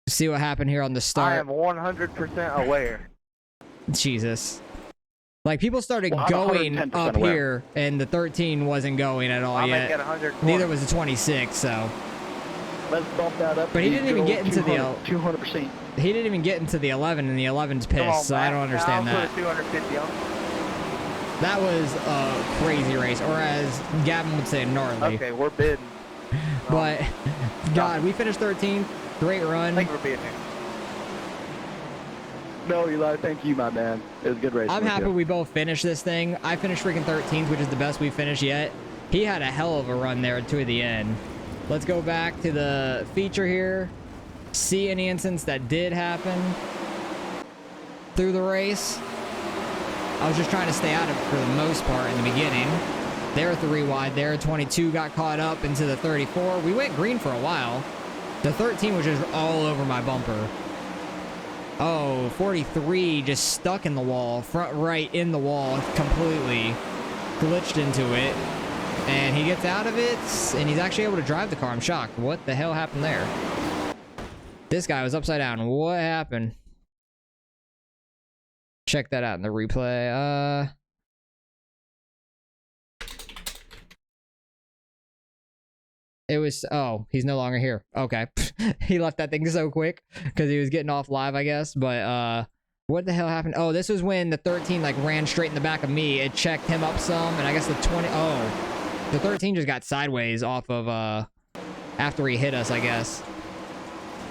Speaker 1: See what happened here on the start.
Speaker 3: I am 100% aware.
Speaker 1: Jesus. Like, people started
Speaker 5: Well, I'm
Speaker 1: going
Speaker 5: 110%
Speaker 1: up
Speaker 5: aware.
Speaker 1: here, and the 13 wasn't going at all
Speaker 3: I'm
Speaker 1: yet.
Speaker 3: at 100.
Speaker 1: Neither was the 26, so.
Speaker 5: Let's bump that up.
Speaker 1: But he didn't even get into the
Speaker 5: 200%.
Speaker 1: he didn't even get into the 11, and the 11's
Speaker 3: Come on,
Speaker 1: pissed, so I don't understand
Speaker 3: I'll
Speaker 1: that.
Speaker 3: put a 250 on.
Speaker 1: That was a crazy race, or as Gavin would say, gnarly.
Speaker 3: Okay, we're bidding.
Speaker 1: But, God, we finished 13th. Great run.
Speaker 3: Thank you for being here.
Speaker 5: No, Eli, thank you, my man. It was a good race.
Speaker 1: I'm happy we both finished this thing. I finished freaking 13th, which is the best we've finished yet. He had a hell of a run there to the end. Let's go back to the feature here. See any instance that did happen through the race. I was just trying to stay out of it for the most part in the beginning. They're 3 wide there. 22 got caught up into the 34. We went green for a while. The 13 was just all over my bumper. Oh, 43 just stuck in the wall, front right in the wall, completely glitched into it. And he gets out of it, and he's actually able to drive the car. I'm shocked. What the hell happened there? This guy was upside down. What happened? Check that out in the replay. It was, oh, he's no longer here. Okay. He left that thing so quick because he was getting off live, I guess. But, what the hell happened? Oh, this was when the 13, like, ran straight in the back of me. It checked him up some, and I guess the 20, oh, the 13 just got sideways off of, after he hit us, I guess.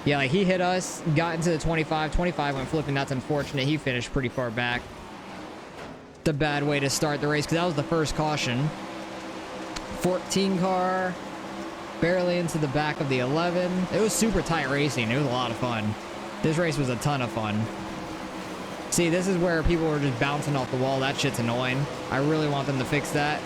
Speaker 1: Yeah, like, he hit us, got into the 25. 25 went flipping. That's unfortunate. He finished pretty far back. It's a bad way to start the race because that was the first caution. 14 car. Barely into the back of the 11. It was super tight racing. It was a lot of fun. This race was a ton of fun. See, this is where people were just bouncing off the wall. That shit's annoying. I really want them to fix that.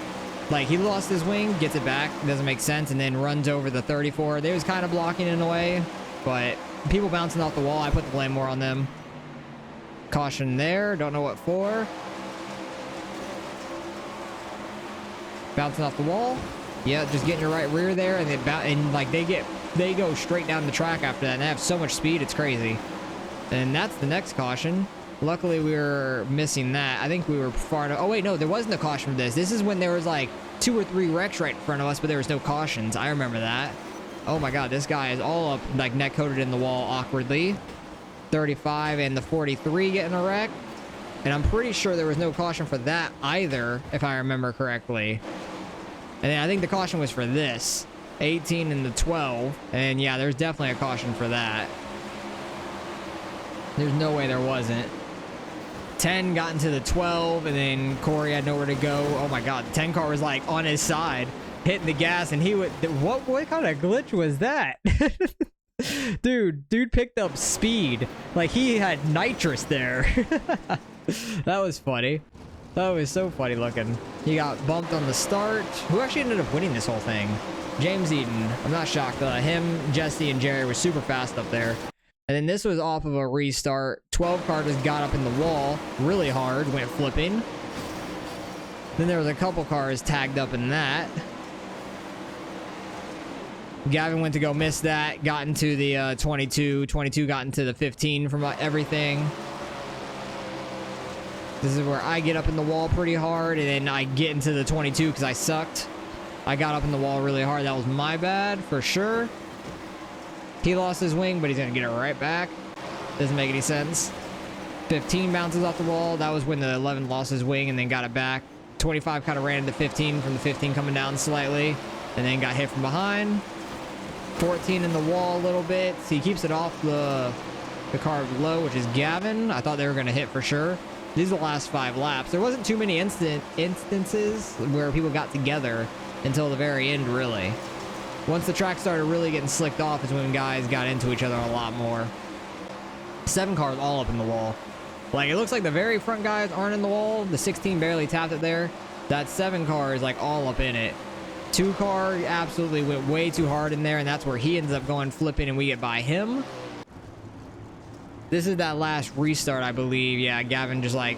Speaker 1: Like, he lost his wing, gets it back, doesn't make sense, and then runs over the 34. They was kind of blocking in a way, but people bouncing off the wall, I put the blame more on them. Caution there. Don't know what for. Bouncing off the wall. Yeah, just getting your right rear there, and like they go straight down the track after that, and they have so much speed, it's crazy. And that's the next caution. Luckily, we were missing that. I think we were far enough. Oh wait, no, there wasn't a caution for this. This is when there was like 2 or 3 wrecks right in front of us, but there was no cautions. I remember that. Oh my God, this guy is all up, like neck coated in the wall awkwardly. 35 and the 43 getting a wreck, and I'm pretty sure there was no caution for that either, if I remember correctly. And then I think the caution was for this. 18 and the 12. And yeah, there's definitely a caution for that. There's no way there wasn't. 10 got into the 12, and then Corey had nowhere to go. Oh my God, the 10 car was like on his side, hitting the gas, and he would... What kind of glitch was that? Dude picked up speed. Like, he had nitrous there. That was funny. That was so funny looking. He got bumped on the start. Who actually ended up winning this whole thing? James Eaton. I'm not shocked. Him, Jesse, and Jerry were super fast up there. And then this was off of a restart. 12 car just got up in the wall really hard, went flipping. Then there was a couple cars tagged up in that. Gavin went to go miss that. Got into the 22. 22 got into the 15 from everything. This is where I get up in the wall pretty hard, and then I get into the 22 because I sucked. I got up in the wall really hard. That was my bad, for sure. He lost his wing, but he's going to get it right back. Doesn't make any sense. 15 bounces off the wall. That was when the 11 lost his wing and then got it back. 25 kind of ran into 15 from the 15 coming down slightly, and then got hit from behind. 14 in the wall a little bit. So he keeps it off the car below, which is Gavin. I thought they were going to hit for sure. These are the last 5 laps. There wasn't too many instances where people got together until the very end, really. Once the track started really getting slicked off is when guys got into each other a lot more. 7 cars all up in the wall. Like, it looks like the very front guys aren't in the wall. The 16 barely tapped it there. That 7 car is like all up in it. 2 car absolutely went way too hard in there, and that's where he ends up going flipping and we get by him. This is that last restart, I believe. Yeah, Gavin just like...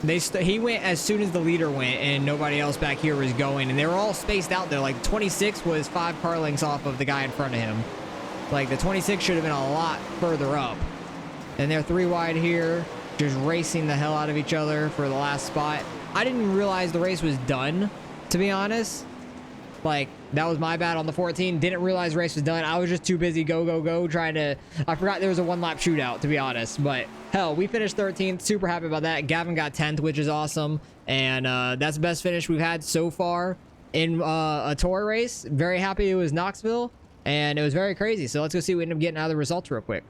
Speaker 1: he went as soon as the leader went, and nobody else back here was going, and they were all spaced out there. Like, 26 was 5 car lengths off of the guy in front of him. Like, the 26 should have been a lot further up. And they're 3 wide here, just racing the hell out of each other for the last spot. I didn't realize the race was done, to be honest. Like, that was my bad on the 14. Didn't realize the race was done. I was just too busy go trying to... I forgot there was a 1-lap shootout, to be honest. But, hell, we finished 13th. Super happy about that. Gavin got 10th, which is awesome. And that's the best finish we've had so far in a tour race. Very happy it was Knoxville. And it was very crazy. So let's go see what we end up getting out of the results real quick.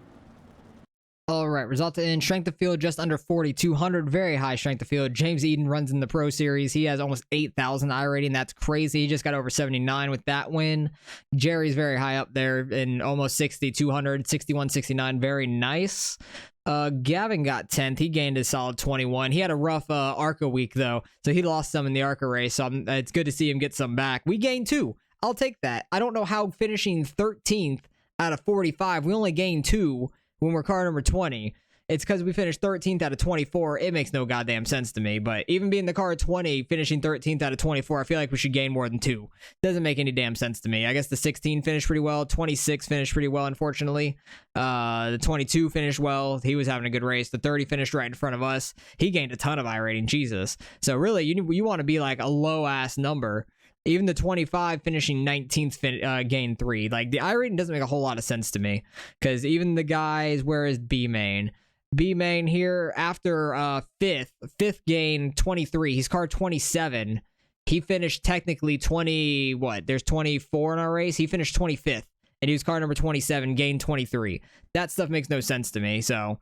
Speaker 1: All right, result in strength of field just under 4,200. Very high strength of field. James Eden runs in the Pro Series. He has almost 8,000 iRating. That's crazy. He just got over 79 with that win. Jerry's very high up there in almost 6,200, 61, 69. Very nice. Gavin got 10th. He gained a solid 21. He had a rough ARCA week, though, so he lost some in the ARCA race. So it's good to see him get some back. We gained 2. I'll take that. I don't know how finishing 13th out of 45, we only gained 2 when we're car number 20. It's because we finished 13th out of 24. It makes no goddamn sense to me. But even being the car 20, finishing 13th out of 24, I feel like we should gain more than 2. Doesn't make any damn sense to me. I guess the 16 finished pretty well. 26 finished pretty well, unfortunately. The 22 finished well. He was having a good race. The 30 finished right in front of us. He gained a ton of iRating. Jesus. So really, you want to be like a low-ass number. Even the 25 finishing 19th gain 3. Like, the iRating doesn't make a whole lot of sense to me. Because even the guys, where is B-Main? B-Main here, after 5th gain 23. He's car 27. He finished technically 20, what? There's 24 in our race. He finished 25th. And he was car number 27, gained 23. That stuff makes no sense to me. So,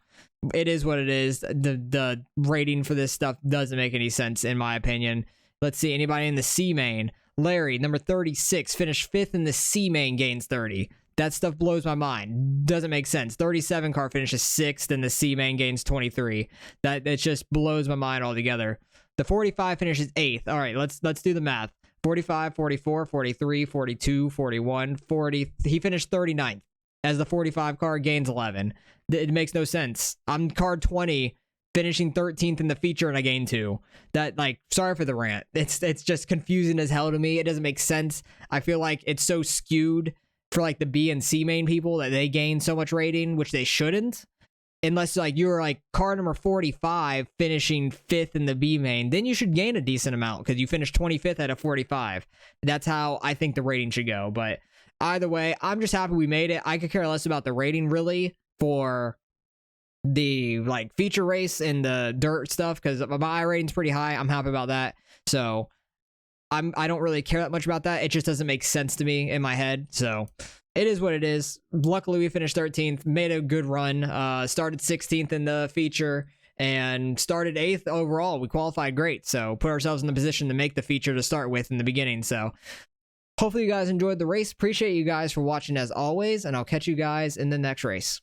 Speaker 1: it is what it is. The rating for this stuff doesn't make any sense, in my opinion. Let's see, anybody in the C-Main? Larry, number 36, finished 5th in the C-Main, gains 30. That stuff blows my mind. Doesn't make sense. 37 car finishes 6th and the C-Main gains 23. It just blows my mind altogether. The 45 finishes 8th. All right, let's do the math. 45, 44, 43, 42, 41, 40. He finished 39th as the 45 car, gains 11. It makes no sense. I'm car 20, finishing 13th in the feature, and I gained 2. That, like, sorry for the rant. It's just confusing as hell to me. It doesn't make sense. I feel like it's so skewed for, like, the B and C main people that they gain so much rating, which they shouldn't. Unless, like, you're, like, car number 45 finishing 5th in the B main, then you should gain a decent amount because you finished 25th out of 45. That's how I think the rating should go. But either way, I'm just happy we made it. I could care less about the rating, really, for the, like, feature race and the dirt stuff because my rating's pretty high. I'm happy about that. So I don't really care that much about that. It just doesn't make sense to me in my head. So it is what it is. Luckily, we finished 13th, made a good run, started 16th in the feature, and started 8th overall. We qualified great, so put ourselves in the position to make the feature to start with in the beginning. So hopefully you guys enjoyed the race. Appreciate you guys for watching as always, and I'll catch you guys in the next race.